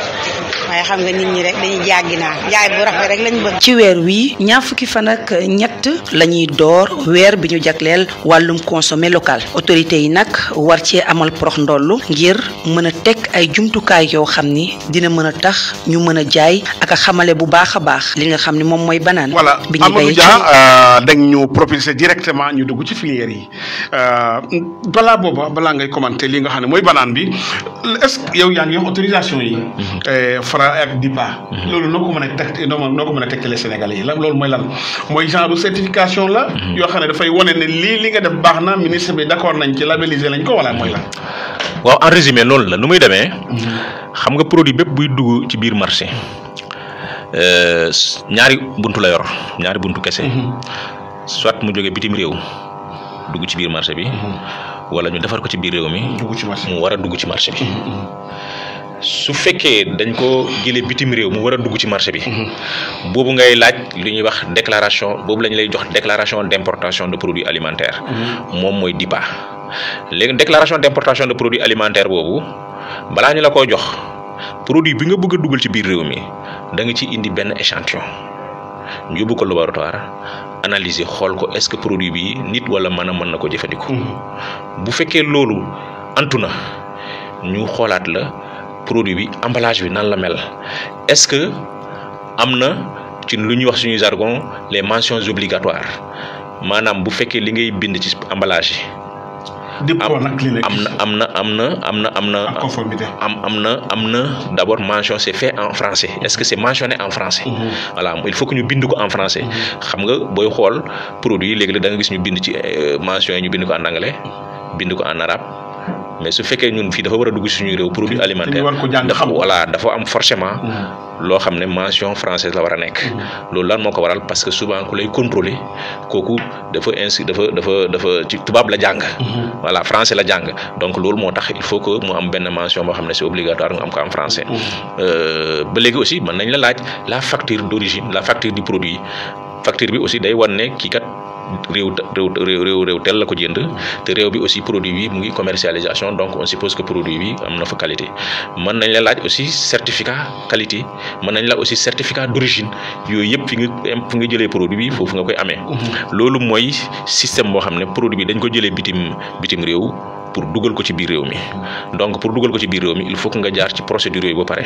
H: waaye xam nga nit ñi rek dañuy jàggi naa jaay bu rafet rek lañ bëgg.
G: ci weer wi ñaar fukki fan ak ñett la ñuy door weer bi ñu jagleel wàllum consommé local autorité yi nag war cee amal prox ndollu ngir mën a teg ay jumtukaay yoo xam ni dina mën a tax ñu mën a jaay ak a xamale bu baax a baax li nga xam ni moom mooy banaan.
B: voilà
G: bi ñu
B: Amadou
G: bayee
B: Dia dañ ñu propulsé directement ñu dugg ci filière yi balaa ngay commenté li nga xam ne mooy banaan bi est-ce que yow yaa ngi wax autorisation yi. Fra ak DIPA. loolu noo ko mën a teg noo ko mën a tegtale Sénégalais yi loolu mooy lan mooy genre certification la. yoo xam ne dafay wane ne li nga def baax na ministre bi d'accord nañ ci labellisé lañ ko wala mooy lan.
C: waaw en résumé loolu la nu muy demee. xam nga produit bépp buy dugg ci biir marché ñaari buntu la yor ñaari buntu kese. soit mu jógee bitim réew dugg ci biir marché bi. wala ñu defar ko ci biir réew mi. mu war a dugg ci marché bi. su fekkee dañ ko jëlee bitim réew mu war a dugg ci marché bi. boobu ngay laaj lu ñuy wax déclaration boobu lañ lay jox déclaration d'importation de produits alimentaires. moom mooy DIPA. léegi déclaration d'importation de produits alimentaires boobu balaa ñu la ko jox produit bi nga bëgg a dugal ci biir réew mi da nga ci indi benn échantillon ñu yóbbu ko laboratoire analyser xool ko est-ce que produit bi nit wala mën na ko jëfandikoo. bu fekkee loolu antu na ñu xoolaat la. produit bi emballage bi nan la mel est-ce que am na ci lu ñuy wax suñuy jargon les mentions obligatoires maanaam bu fekkee li ngay bind ci emballage yi. am na d'abord mention c'est fait en français est-ce que c'est mentionné en français. voilà il faut que ñu bind ko en français. xam nga booy xool produit yi léegi da nga gis ñu bind ci mention yi ñu bind ko en anglais bind ko en arabe. mais su fekkee ñun fii dafa war a dugg suñu réew produit alimentaire dafa am forcément loo xam ne mention française la war a nekk. loolu lan moo ko waral parce que souvent ku lay contrôler kooku dafa ci tubaab la jàng. voilà français la jàng donc loolu moo tax il faut que mu am benn mention boo xam ne c'est obligatoire nga am ko en français. ba léegi aussi mën nañ la laaj la facture d'origine la facture du produit facture bi aussi day wan ne kii kat. réew tel la ko jënd te réew bi aussi produit bi mu ngi commercialisation donc on suppose que produit bi am na fa qualité mën nañ la laaj aussi certificat qualité mën nañ la aussi certificat d'origine yooyu yëpp fi nga jëlee produit bi foofu nga koy amee. loolu mooy système boo xam ne produit bi dañ ko jëlee bitim réew pour dugal ko ci biir réew mi donc pour dugal ko ci biir réew mi il faut que nga jaar ci procédure yooyu ba pare.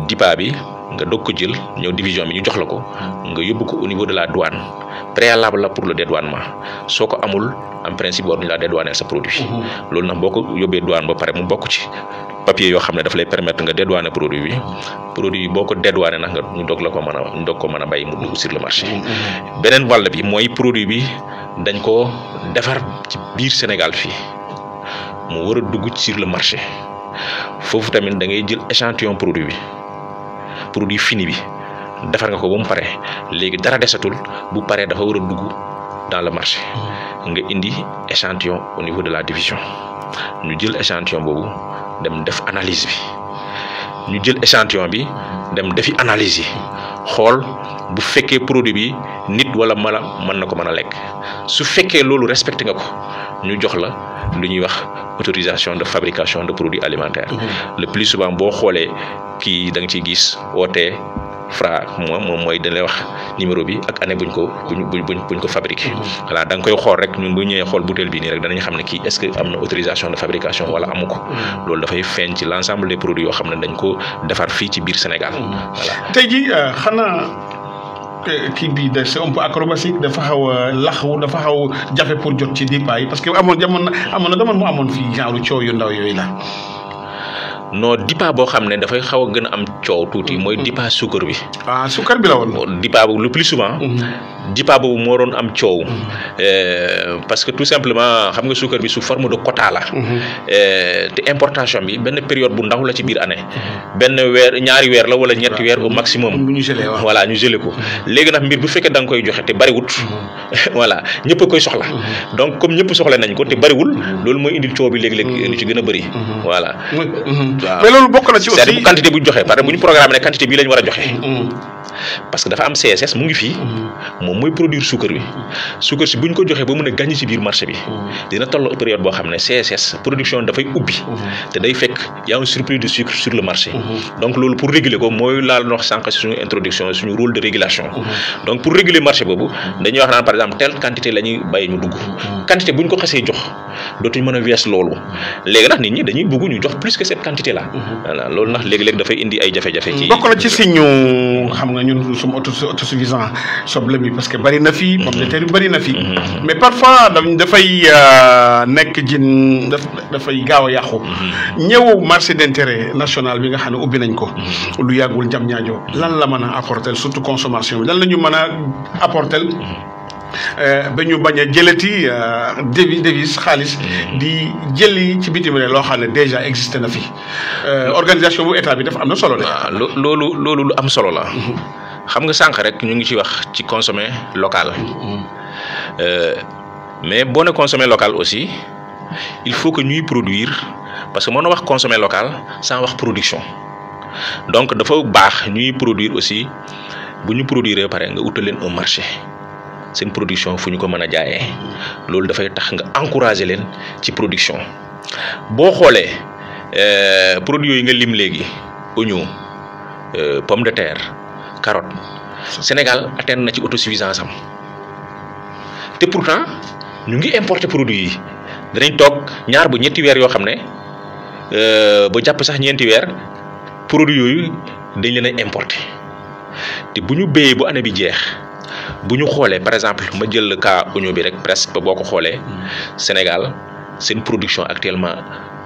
C: DIPA bi nga doog ko jël ñëw division bi ñu jox la ko nga yóbbu ko au niveau de la douane préalable la pour le dédouanement soo ko amul en principe war nañu laa dédouaner sa produit. loolu nag boo ko yóbbee douane ba pare mu bokk ci papier yoo xam ne daf lay permettre nga dédouaner produit bi boo ko dédouaner nag ñu doog ko mën a bàyyi mu dugg sur le marché. beneen wàll bi mooy produit bi dañ ko defar ci biir Sénégal fii mu war a dugg sur le marché foofu tamit da ngay jël échantillon produit fini bi defar nga ko ba mu pare léegi dara desatul bu paree dafa war a dugg dans le marché nga indi échantillon au niveau de la division ñu jël échantillon boobu dem def analyse bi ñu jël échantillon bi dem defi analyse yi xool bu fekkee produit bi nit wala mala mën na ko mën a lekk su fekkee loolu respecté nga ko ñu jox la lu ñuy wax autorisation de fabrication de produits alimentaires. Le plus souvent boo xoolee kii da nga ciy gis OT Fra moom mooy dañ lay wax numéro bi ak année buñ ko fabriqué. voilà da nga koy xool rek ñun bu ñëwee xool bouteille bi nii rek danañ xam ne kii est-ce que am na autorisation de fabrication wala amu ko. loolu dafay feeñ ci l'ensemble des produits yoo xam ne dañ ko defar fii ci biir Sénégal. voilà
B: tey jii xanaa kii bi c'est un peu acrobatique dafa xaw a laxu dafa xaw jafe pour jot ci DIPA yi parce que amoon na dama mu amoon fii genre coow yu ndaw yooyu la.
C: non DIPA boo xam ne dafay xaw a gën a am coow tuuti mooy DIPA suukar bi.
B: suukar bi la woon.
C: DIPA boobu le plus souvent. DIPA boobu moo doon am coow. parce que tout simplement xam nga suukar bi sous forme de quota la. te importation bi benn période bu ndaw la ci biir année. benn weer ñaari weer la wala ñetti weer au maximum.
B: ñu gelé waaw
C: voilà ñu gelé ko. léegi nag mbir bu fekkee da nga koy joxe te bariwut. voilà ñëpp a koy soxla. donc comme ñëpp soxla nañ ko te bariwul. loolu mooy indil coow bi léegi-léegi lu ci gën a bëri. voilà.
B: waaw mais loolu bokk na ci aussi
C: c'est quantité bu ñu joxe parce que bu ñu programme ne quantité bii la ñu war a joxe. parce que dafa am CSS mu ngi fii moom mooy produire suukar bi suukar si bu ñu ko joxee ba mën a gagné ci biir marché bi dina toll période boo xam ne CSS production dafay ubbi te day fekk y a un surplus de sucre sur le marché. donc loolu pour réguler ko mooy laal wax sànq si suñu introduction suñu rôle de régulation. donc pour réguler marché boobu dañuy wax naan par exemple telle quantité la ñuy bàyyi ñu dugg quantité bu ñu ko xasee jox dootuñ mën a wees loolu léegi nag nit ñi dañuy bëgg ñu jox plus que cette quantité là. voilà loolu nag léegi-léegi dafay indi ay jafe-jafe. ci
B: bokk na ci signe xam nga ñun suñu autosuffisant soble bi parce que bari na fi. pomme de terre bi bari na fi. mais parfois dafay nekk jin dafay gaaw a yàqu. ñëw marché d'intérêt national bi nga xam ne ubbi nañ ko. lu yàggul jam ñaajo lan la mën a apporter surtout consommation bi lan la ñu mën a apporter. ba ñu bañ a jëlati devise xaalis di jëli ci bitim réew loo xam ne déjà existé na fi organisation bu état bi dafa am na solo de.
C: waaw loolu lu am solo la. xam nga sànq rek ñu ngi ci wax ci consommer local. mais boo ne consommer local aussi il faut que ñuy produire parce que mën na wax consommer local sans wax production donc dafa baax ñuy produire aussi bu ñu produire ba pare nga utal leen un marché. seen production fu ñu ko mën a jaayee loolu dafay tax nga encourager leen ci production boo xoolee produits yooyu nga lim léegi oignon pomme de terre carotte Sénégal atteindre na ci autosuffisance am te pourtant ñu ngi importer produits yi danañ toog ñaar ba ñetti weer yoo xam ne ba jàpp sax ñeenti weer produits yooyu dañ leen a importer te bu ñu béyee bu année bi jeex. bu ñu xoolee par exemple ma jël le cas oignon bi rek presque boo ko xoolee Sénégal seen production actuellement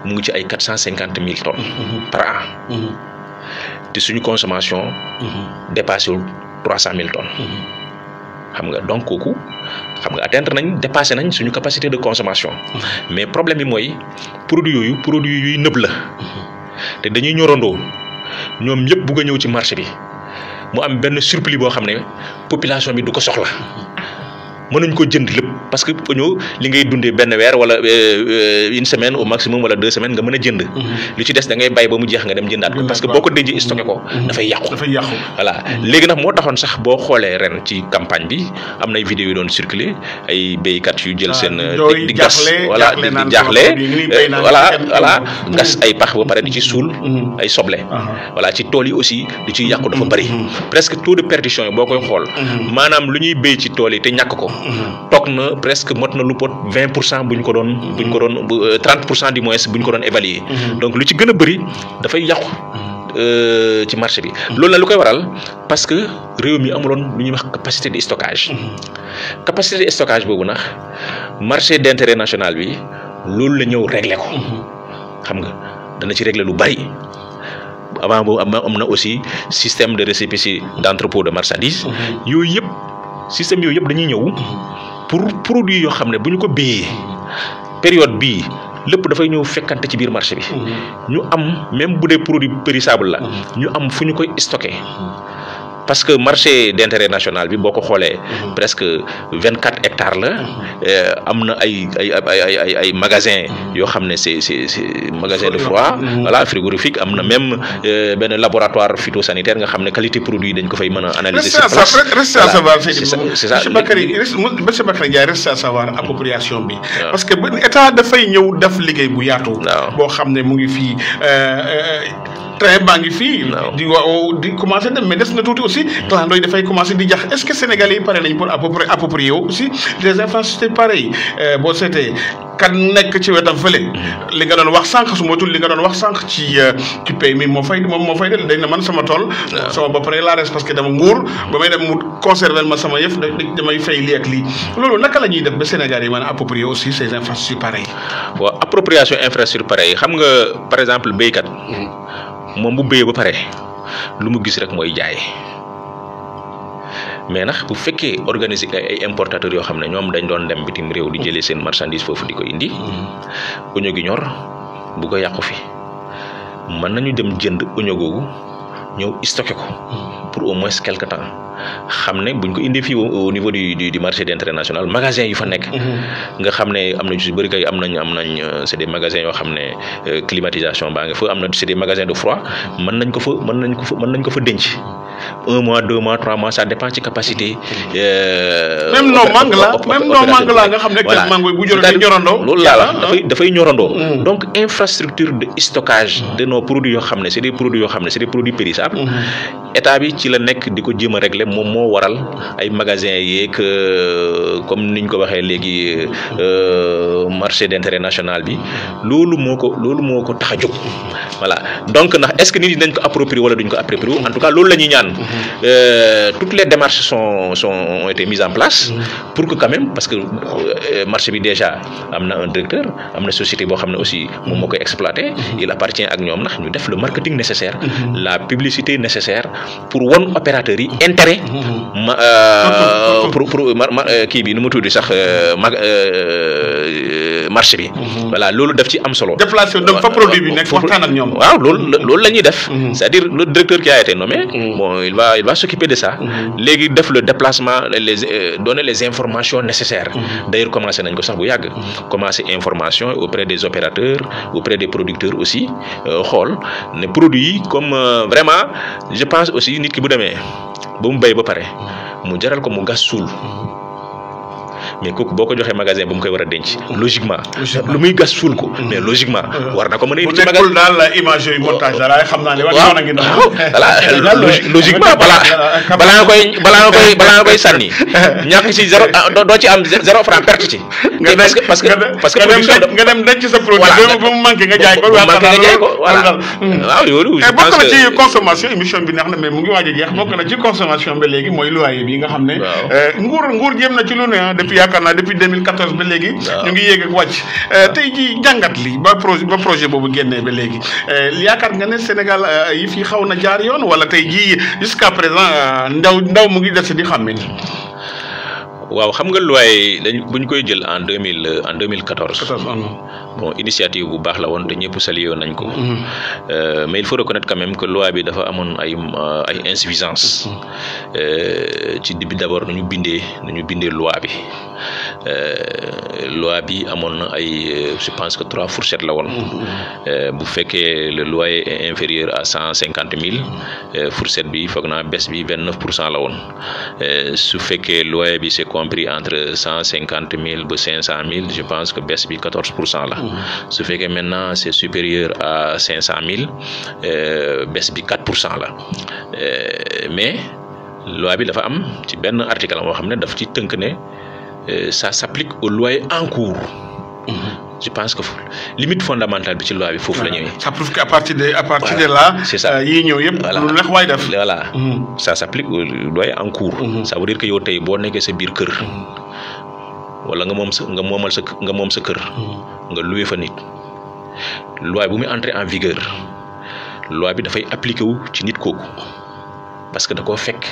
C: mu ngi ci ay 450 000 tonnes par an te suñu consommation dépassé wul 300 000 tonnes xam nga donc kooku xam nga atteindre nañ dépassé nañ suñu capacité de consommation mais problème bi mooy produit yuy nëb la te dañuy ñorandoo ñoom ñëpp bugg a ñëw ci marché bi mu am benn surplus boo xam ne population bi du ko soxla mënuñ ko jënd lépp parce que oignon li ngay dundee benn weer wala une semaine au maximum wala 2 semaines nga mën a jënd. li ci des da ngay bàyyi ba mu jeex nga dem jëndaat ko parce que boo ko denc stocké ko dafay yàqu. voilà léegi nag moo taxoon sax boo xoolee ren ci campagne bi am nay vidéo yu doon circuler ay béykat yu jël seen. di gas voilà di jaaxle voilà gas ay pax ba pare di ci suul ay soble. voilà ci tool yi aussi di ci yàqu dafa bari presque taux de perdition yi boo koy xool maanaam lu ñuy béy ci tool yi te ñàkk ko. toog na presque mot na lu pot 20% bu ñu ko doon 30% du moins bu ñu ko doon évaluer donc lu ci gën a bëri dafay yàqu ci marché bi loolu la lu koy waral parce que réew mi amuloon lu ñuy wax capacité de stockage boobu nag marché d'intérêt national bi loolu la ñëw régler ko xam nga dana ci régler lu bari avant boobu am na aussi système de récépissé d'entrepôt de marchandises yooyu yëpp système yooyu yëpp dañuy ñëw pour produit yoo xam ne bu ñu ko béyee période bii lépp dafay ñëw fekkante ci biir marché bi ñu am même bu dee produit périssable la ñu am fu ñu koy stocké parce que marché d'intérêt national bi boo ko xoolee presque 24 hectares la am na ay magasin yoo xam ne c'est magasin de froid voilà frigorifique am na même benn laboratoire phytosanitaire nga xam ne qualité produit dañ ko fay mën a analyser sur place
B: reste à savoir c'est ça monsieur Bakary Ndiaye reste à savoir appropriation bi parce que état dafay ñëw def liggéey bu yaatu boo xam ne mu ngi fii train baa ngi fii di commencé dem mais des na tuuti aussi clando yi dafay commencé di jax est-ce que Sénégalais yi pare nañ pour approprier aussi des infrastructures pareilles boo seetee kan nekk ci wetam fële li nga doon wax sànq su ma tudd li nga doon wax sànq ci pays mi moo fay del dañ na man sama tool sama bopp rek laa res parce que dama nguur ba may dem mu conserver ma sama yëf damay fay lii ak lii loolu naka la ñuy def ba Sénégal yi mën a approprier aussi ces infrastructures pareilles.
C: waaw appropriation infrastructure pareil xam nga par exemple béykat moom bu béyee ba pare lu mu gis rek mooy jaay mais nag bu fekkee organiser ay importateurs yoo xam ne ñoom dañ doon dem bitim réew di jëlee seen marchandise foofu di ko indi oignon gi ñor bu ko yàqu fi mën nañu dem jënd oignon googu ñëw stocké ko pour au moins quelque temps xam ne buñ ko indi fii au niveau du marché d'intérêt national magasin yu fa nekk nga xam ne am nañ ci bëri kay am nañ c'est des magasins yoo xam ne climatisation baa nga fa am na c'est des magasins de froid mën nañ ko fa denc 1 mois 2 mois 3 mois ça dépend ci capacité
B: même non mangue la nga xam ne mangue bu ñorandoo
C: loolu laa la dafay ñorandoo donc infrastructure de stockage de nos produits yoo xam ne c'est des produits périssables état bi ci la nekk di ko jéem a régler moom moo waral ay magasins yeeg comme niñ ko waxee léegi marché d'intérêt national bi loolu moo ko tax a jóg voilà donc ndax est-ce que nit ñi dañ ko approprier wala duñ ko approprier en tout cas loolu la ñuy ñaan toutes les démarches ont été mises en place pour que quand même parce que marché bi déjà am na un directeur am na société boo xam ne aussi moom moo koy exploiter il appartient ak ñoom ndax ñu def le marketing nécessaire la publicité nécessaire pour won opérateurs yi intérêt pour kii bi nu mu tuddi sax marché bi voilà loolu daf ci am solo
B: déplacé dem fa produit bi nekk waxtaan ak ñoom
C: waaw loolu la ñuy def c'est-à-dire le directeur qui a été nommé bon il va s'occuper de ça léegi def le déplacement donner les informations nécessaires d'ailleurs commencé nañ ko sax bu yàgg commencé information auprès des opérateurs auprès des producteurs aussi xool ne produits yi comme vraiment je pense aussi nit ki bu demee ba mu béy ba pare mu jaral ko mu gas suul mais kooku boo ko joxee magasin ba mu koy war a denc logiquement lu muy gas suul ko mais logiquement war na ko mën a indi ci magasin
B: bu nekkul daal image yooyu montage dara xam naa ne waaw
C: voilà logiquement balaa nga koy sànni ñàkk ci zéro doo ci am 0 franc perte ci parce que
B: nga dem denc sa produit ba mu manqué nga jaay ko
C: voilà waaw yoolu je pense
B: bokk na ci consommation émission bi neex na mais mu ngi waaj a jeex bokk na ci consommation ba léegi mooy loyer bi nga xam ne nguur jéem na ci lu ne depuis yaakaar naa depuis 2014 ba léegi ñu ngi yéeg ak wàcc tey ji jàngat li ba projet boobu génnee ba léegi yaakaar nga ne Sénégal yi fi xaw na jaar yoon wala tey ji jusqu'à présent ndaw mu ngi des di xam ni
C: waaw xam nga loi buñ koy jël en 2014 bon initiative bu baax la woon te ñëpp salué nañ ko mais il faut reconnaître quand même que loi bi dafa amoon ay insuffisance ci début d'abord nu ñu bindee loi bi amoon na ay je pense que 3 fourchettes la woon bu fekkee le loyer est inférieur à 150 000 fourchette bi foog naa baisse bi 29% la woon su fekkee loyer bi c'est compris entre 150 000 ba 500 000 je pense que baisse bi 14% la su fekkee maintenant c'est supérieur à 500 000 baisse bi 4% la mais loi bi dafa am ci benn article moo xam ne daf ci tënk ne ça s'applique au loyer en cours. Je pense que limite fondamentale bi ci loi bi foofu la ñëwee.
B: Ça prouve qu'à partir de là.
C: C'est ça
B: yii ñëw yëpp. lu neex waay def.
C: Voilà ça s'applique au loyer en cours. Ça veut dire que yow tey boo nekkee sa biir kër. wala nga moom sa kër. nga loué fa nit. loi bu muy entrer en vigueur loi bi dafay appliquer wu ci nit kooku parce que da koo fekk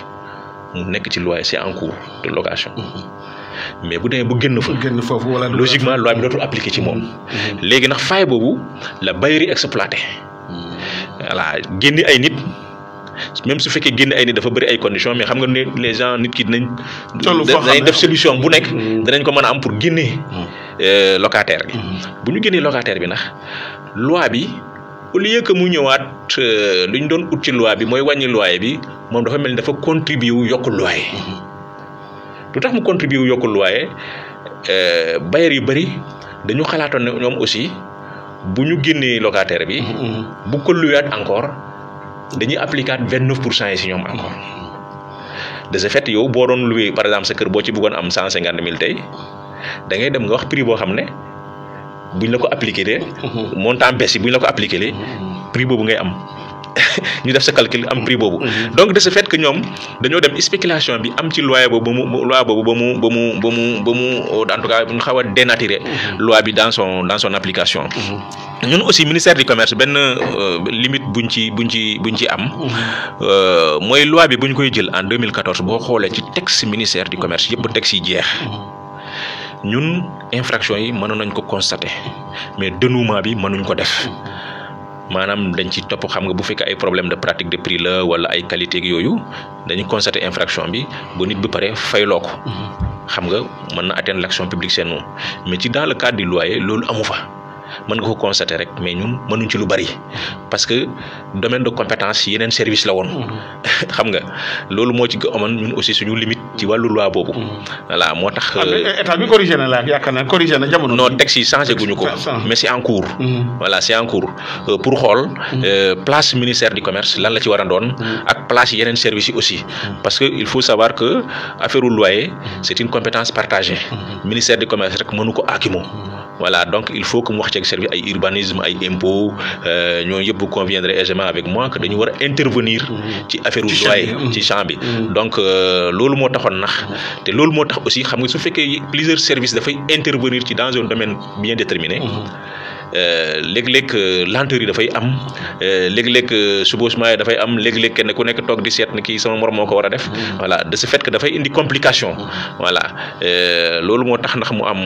C: mu nekk ci loyer c'est en cours de location. mais bu demee bu génn foofu wala logiquement loi bi dootul appliqué ci moom. léegi nag faay boobu la bailleur yi exploité. voilà génni ay nit même su fekkee génn ay nit dafa bëri ay conditions mais xam nga ne les gens nit ki dinañ def solution bu nekk danañ ko mën a am pour génnee locataire bi. bu ñu génnee locataire bi nag loi bi au lieu que mu ñëwaat lu ñu doon ut ci loi bi mooy wàññi loyer bi moom dafa mel ni dafa contribuer wu yokk loyer. lu tax mu contribuer wu yokkul loyer bailleurs yu bëri dañu xalaatoon ne ñoom aussi bu ñu génnee locataire bi bu ko luyaat encore dañuy appliquer 29% yi si ñoom encore de ce fait yow boo doon loué par exemple sa kër boo ci bëggoon am 150 000 tey da ngay dem nga wax prix boo xam ne buñ la ko appliqué de montant baisse yi buñ la ko appliqué de prix boobu ngay am ñu def sa calcul am prix boobu donc de ce fait que ñoom dañoo dem spéculation bi am ci loi boobu ba mu en tout cas ñu xaw a dénaturer loi bi dans son application ñun aussi ministère du commerce benn limite buñ ci am mooy loi bi buñ koy jël en 2014 boo xoolee ci texte ministère du commerce yëpp texte yi jeex ñun infraction yi mënoon nañ ko constater mais dénouement bi mënuñ ko def maanaam dañ ci topp xam nga bu fekkee ay problème de pratique de prix la wala ay qualité ak yooyu dañuy constater infraction bi ba nit bu pare fayloo ko xam nga mën na atteindre l'action publique c'est non mais ci dans le cadre du loyer loolu amu fa mën nga ko constater rek mais ñun mënuñ ci lu bari parce que domaine de compétence yeneen service la woon xam nga loolu moo ci amoon ñun aussi suñu limite ci wàllu loi boobu voilà moo tax.
B: état bi corrigé na la yaakaar naa corrigé na jamono.
C: non texte yi changé guñu ko mais c'est en cours. voilà c'est en cours pour xool place ministère du commerce lan la ci war a doon ak place yeneen services yi aussi parce que il faut savoir que affaire loyer c'est une compétence partagée ministère du commerce rek mënu ko aakimoo. Voilà, donc il faut que mu wax ci service ay urbanisme ay impôts ñooñu yëpp vous conviendrez aisément avec moi que dañu war a intervenir ci affaire loyer ci champ bi donc loolu moo taxoon nax te loolu moo tax aussi xam nga su fekkee plusieurs services dafay intervenir ci dans un domaine bien déterminé léeg-léeg lenteur yi dafay am léeg-léeg chevauchement yi dafay am léeg-léeg kenn ku nekk toog di seet ni kii sama mor moo ko war a def voilà de ce fait que dafay indi complication voilà loolu moo tax ndax mu am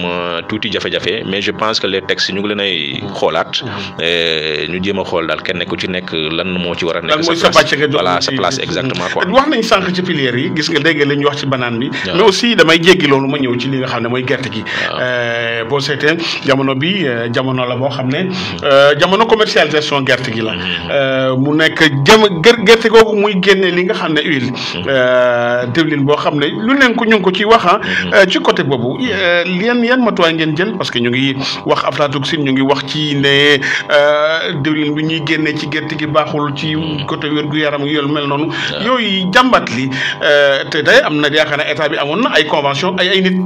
C: tuuti jafe-jafe mais je pense que les textes ñu ngi leen ay xoolaat ñu jéem a xool daal kenn ku ci nekk lan moo ci war a nekk sa place voilà sa place exactement quoi.
B: wax nañ sànq ci filière yi gis nga dégg nga li ñu wax ci banaan bi mais aussi damay jéggi loolu ma ñëw ci li nga xam ne mooy gerte gi boo seetee jamono bi jamono la boo xam ne jamono commercialisation gerte gi la mu nekk gerte googu muy génne li nga xam ne huile diwlin boo xam ne lu leen ko ñu ngi ko ci wax ci côté boobu yan matuwaay ngeen jël parce que ñu ngi wax aflatoxine ñu ngi wax ci ne diwlin bi ñuy génne ci gerte gi baaxul ci côté wér-gu-yaram yoolu mel noonu yooyu jàmbat li te day am na yaakaar ne état bi amoon na ay convention ay nit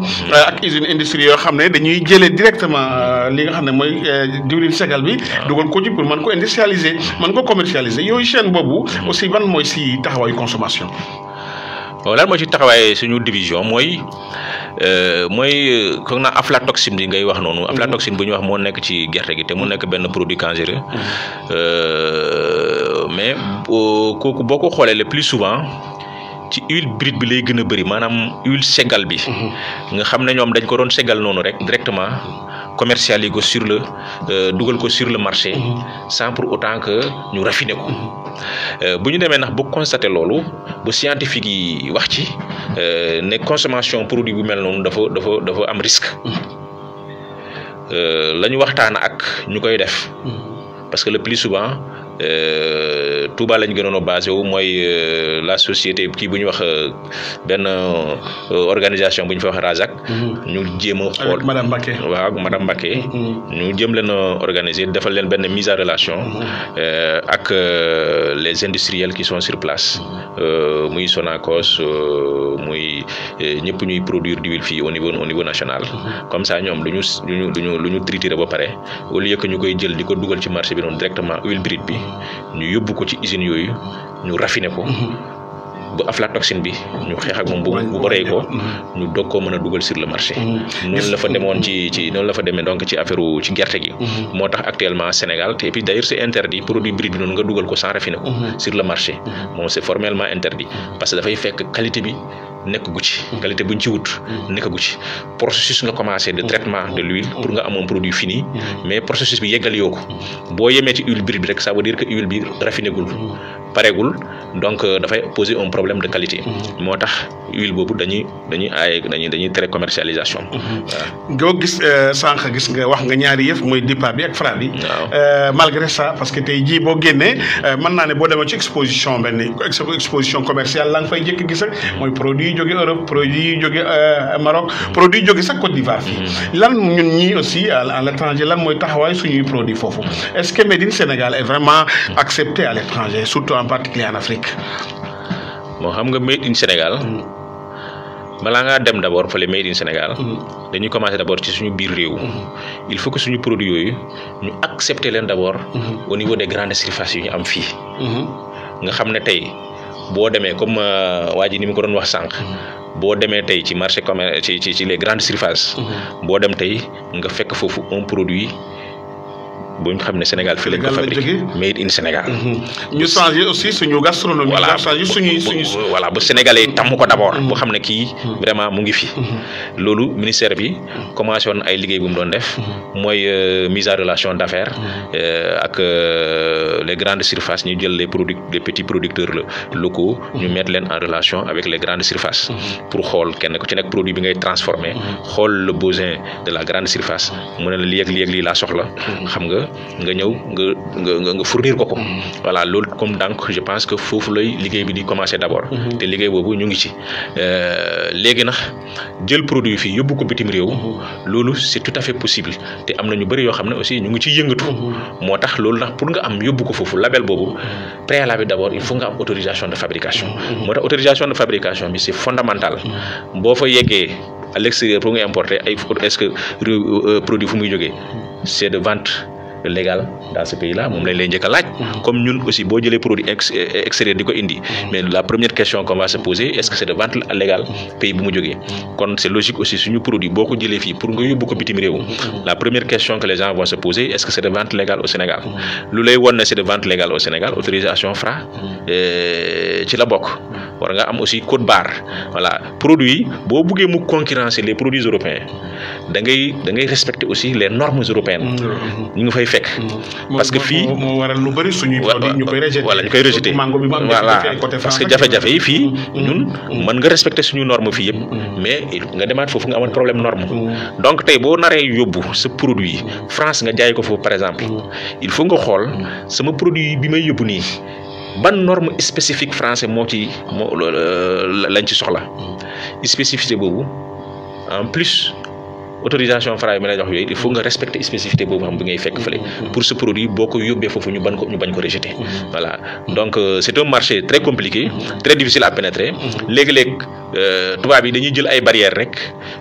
B: ak usine industrielle yoo xam ne dañuy jëlee directement li nga xam ne mooy diwlin segal bi dugal ko ci pour mën ko industrialiser mën ko commercialiser yooyu chaîne boobu aussi ban mooy si taxawaayu consommation.
C: waaw lan moo ci taxawaay suñu division mooy foog naa aflatoxine bi ngay wax noonu aflatoxine bu ñu wax moo nekk ci gerte gi te mu nekk benn produit cancereux mais kooku boo ko xoolee le plus souvent ci huile brute bi lay gën a bëri maanaam huile segal bi nga xam ne ñoom dañ ko doon segal noonu rek directement commercialiser ko sur le dugal ko sur le marché sans pour autant que ñu raffiner ko bu ñu demee ndax bu constater loolu bu scientifique yi wax ci ne consommation produit bu mel noonu dafa am risque la ñu waxtaan ak ñu koy def parce que le plus souvent Touba lañ gënoon a basé wu mooy la société kii bu ñu wax benn organisation bu ñu fa wax Razak. ñu jéem a xool
B: madame Mbacké.
C: waaw madame Mbacké. ñu jéem leen a organiser defal leen benn mise en relation. ak les industriels qui sont sur place. muy Sonacos muy ñëpp ñuy produire d'huile fii au niveau national. comme ça ñoom lu ñu triturer ba pare au lieu que ñu koy jël di ko dugal ci marché bi noonu directement huile brute bi. ñu yóbbu ko ci usines yooyu ñu raffiné ko bu aflatoxine bi ñu xeex ak moom bu bëree ko ñu doog koo mën a dugal sur le marché noonu la fa demoon noonu la fa demee donc ci affaire ci gerte gi moo tax actuellement Sénégal te et puis d'ailleurs c'est interdit produit brut bi noonu nga dugal ko sans raffiner ko sur le marché moom c'est formellement interdit parce que dafay fekk qualité bi nekk gu ci qualité buñ ci wut nekk gu ci processus nga commencé de traitement de l'huile pour nga amoon produit fini mais processus bi yeggal yoo ko boo yemee ci huile brute bi rek ça veut dire que huile bi raffiné gul pareegul donc dafay poser un problème de qualité moo tax huile boobu dañuy tere commercialisation.
B: waaw gis sànq gis nga wax nga ñaari yëf mooy DIPA bi ak Fra bi. malgré ça parce que tey jii boo génnee mën naa ne boo demee ci exposition commerciale la nga fay jëkk gis rek mooy produit jóge Europe produit yi jóge Maroc produit yi jóge sax Côte d'Ivoire fii lan ñun ñii aussi à l'étranger lan mooy taxawaay suñuy produit foofu est-ce que Made in Sénégal est vraiment accepté à l'étranger surtout en particulier en Afrique.
C: bon xam nga Made in Sénégal balaa ngaa dem d'abord fële Made in Sénégal dañuy commencer d'abord ci suñu biir réew il faut que suñu produit yooyu ñu accepter leen d'abord au niveau des grandes surfaces yu ñu am fii nga xam ne tey boo demee comme waa ji ni mu ko doon wax sànq boo demee tey ci marché commerce ci les grandes surfaces boo dem tey nga fekk foofu un produit boo ñu xam ne Sénégal fii lañ ko fabriqué Made in Sénégal.
B: ñu changer aussi suñu gastronomie.
C: voilà
B: changer suñu
C: voilà bu Sénégalais tàmm ko d'abord. boo xam ne kii vraiment mu ngi fi. loolu ministère bi commencé woon ay liggéey bu mu doon def. mooy mise en relation d'affaires ak les grandes surfaces ñu jël les petits producteurs locaux. ñu mettre leen en relation avec les grandes surfaces. pour xool kenn ku ci nekk produit bi ngay transformer xool le besoin de la grande surface mu ne la lii ak lii laa soxla xam nga ñëw nga fournir ko voilà loolu comme donc je pense que foofu lay liggéey bi di commencer d'abord te liggéey boobu ñu ngi ci léegi nag jël produit fii yóbbu ko bitim réew loolu c'est tout à fait possible te am na ñu bëri yoo xam ne aussi ñu ngi ci yëngatu moo tax loolu nag pour nga am yóbbu ko foofu label boobu préalable d'abord il faut nga am autorisation de fabrication moo tax autorisation de fabrication bi c'est fondamental boo fa yeggee à l'extérieur pour nga importer ay est-ce que produit fu muy jógee c'est de vente légal dans ce pays là moom lañ lay njëkk a laaj comme ñun aussi boo jëlee produit extérieur di ko indi mais la première question qu'on va se poser est-ce que c'est de vente légale pays bu mu jógee kon c'est logique aussi suñu produit boo ko jëlee fii pour nga yóbbu ko bitim réew la première question que les gens vont se poser est-ce que c'est de vente légale au Sénégal lu lay won ne c'est de vente légale au Sénégal autorisation Fra ci la bokk war nga am aussi code barre voilà produit boo buggee mu concurrencer les produits européens da ngay respecter aussi les normes européennes ñu ngi fay fekk parce que fii
B: moo waral lu bari suñuy produit ñu koy rejeter
C: voilà ñu koy rejeter voilà parce que jafe-jafe yi fii ñun mën nga respecter suñu norme fii yëpp mais nga demaat foofu nga amoon problème norme donc tey boo naree yóbbu sa produit France nga jaay ko foofu par exemple il faut nga xool sama produit bi may yóbbu nii ban norme spécifique français moo lañ ci soxla spécificité boobu en plus autorisation Fra yi ma lay jox yooyu il faut nga respecter spécificité boobu xam bi ngay fekk fële pour ce produit boo ko yóbbee foofu ñu bañ ko rejeter voilà donc c'est un marché très compliqué très difficile à pénétrer léegi-léeg tubaab yi dañuy jël ay barrières rek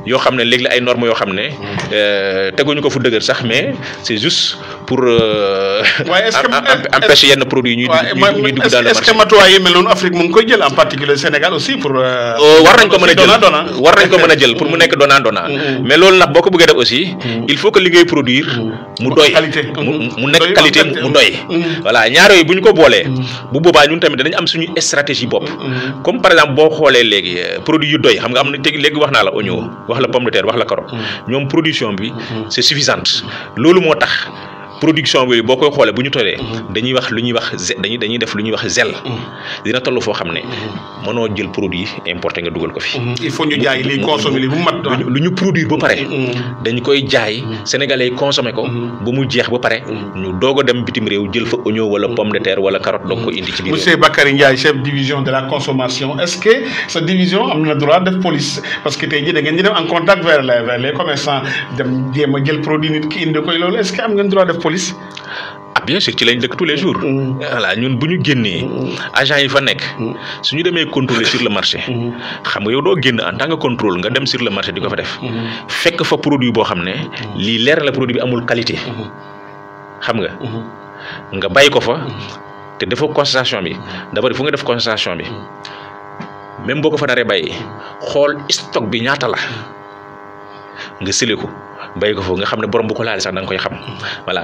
C: yoo xam ne léegi ay normes yoo xam ne teguñu ko fu dëgër sax mais c'est juste pour empêcher yenn produits ñuy dugg dans le marché.
B: est-ce que matuwaay yi mel noonu Afrique mu ngi koy jël en particulier Sénégal aussi pour.
C: war nañ ko mën a jël pour mu nekk donnant mais loolu nag boo ko bëggee def aussi il faut que li ngay produire mu doy mu nekk qualité mu doy voilà ñaar yooyu bu ñu ko boolee bu boobaa ñun tamit danañ am suñu stratégie bopp comme par exemple boo xoolee léegi produit yu doy xam nga am na léegi wax naa la oignon wax la pomme de terre wax la carotte ñoom production bi c'est suffisante loolu moo tax production bi boo koy xoolee bu ñu tollee dañuy def lu ñuy wax zèle dina toll foo xam ne mënoo jël produit importé nga dugal ko fi.
B: il faut ñu jaay li consommer li bu mat
C: lu ñu produire ba pare dañu koy jaay sénégalais yi consommer ko ba mu jeex ba pare ñu doog a dem bitim réew jël fa oignon wala pomme de terre wala carotte doog ko indi ci biir.
B: Monsieur Bakary Ndiaye chef division de la consommation est-ce que sa division am na droit def police parce que tey jii da ngeen di dem en contact vers les commerçants dem jéem a jël produit nit ki indi koy loolu est-ce que am ngeen droit def police.
C: ah bien sûr ci lañ dëkk tous les jours. voilà ñun bu ñu génnee agents yi fa nekk suñu demee contrôler sur le marché xam nga yow doo génn en tant que contrôle nga dem sur le marché di ko fa def fekk fa produit boo xam ne lii leer la produit bi amul qualité xam nga bàyyi ko fa te defoo constatation bi d'abord fu nga def constatation bi même boo ko fa naree bàyyi xool stock bi ñaata la nga sële ko bàyyi ko foofu nga xam ne borom bu ko laale sax da nga koy xam voilà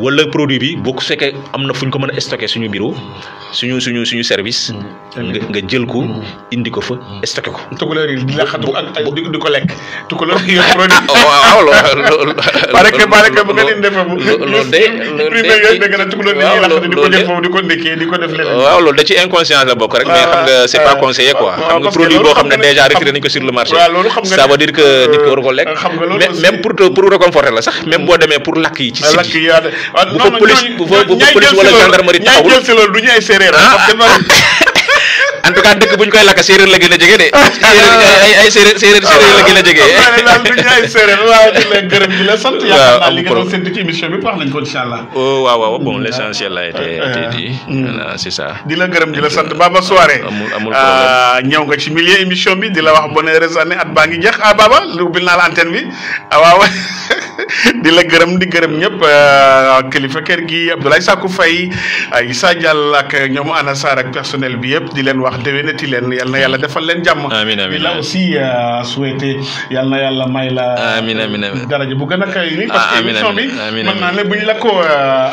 C: wala produit bi boo ko fekkee am na fu ñu ko mën a stocké suñu bureau suñu service nga jël ko indi ko fa stocké ko.
B: tukulóor yi di la xatu ak di ko lekk tukulóor yi produit.
C: waaw loolu.
B: barke bu nga leen defee di ko jël foofu di ko ndekkee di ko def leneen.
C: waaw loolu da ci inconscience la bokk rek mais xam nga c'est pas conseillé quoi. xam nga produit boo xam ne déjà retiré nañ ko sur le marché. ça veut dire que nit ko war ko lekk. même pour réconforter la sax même boo demee pour lakk yi ci site yi bu ko police wala gendarmerie taxawul
B: ñay jël si loolu du ñu ay séeréer
I: en tout cas dëkk buñ koy lakk séeréer la gën a jege de ay séeréer la gën a jege
B: daal du ñu ay séeréer waaw di la gërëm di la sant yaakaar naa li nga doon séntu ci émission bi wax nañ ko incha allah
I: waaw bon l'essentiel a été dit voilà c'est ça
B: di la gërëm di la sant Baba Souaré
I: amul problème
B: ñëw nga ci milieu émission bi di la wax bonne heureuse année at baa ngi jeex Baba lu ubbil naa la antenne bi waaw di la gërëm di gërëm ñëpp kilifa kër gi Abdoulaye Sakou Faye Issa Diall ak ñoom Ana Sarr ak personnel bi yëpp di leen wax déwénati leen yal na yàlla defal leen jàmm.
I: amiin amiin
B: di la aussi souhaité yal na yàlla may la.
I: amiin amiin
B: daraja bu gën a kay ni parce que émission bi mën naa ne bu ñu la ko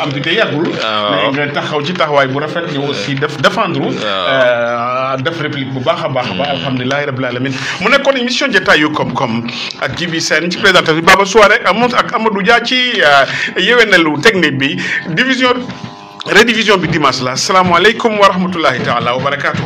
B: amputé yàggul. mais nga taxaw ci taxawaay bu rafet ñu aussi défendre. def réplique bu baax a baax. alhamdulilah rabbil alamin mu nekkoon émission jotaayu koom-koom ak Djiby Sène ci présentation bi Baba Souaré ak Amadou Dia ci yewenelu technique bi rediffusion bi dimanche la asalaamaaleykum wa rahmatullahi taala wa barakaatu.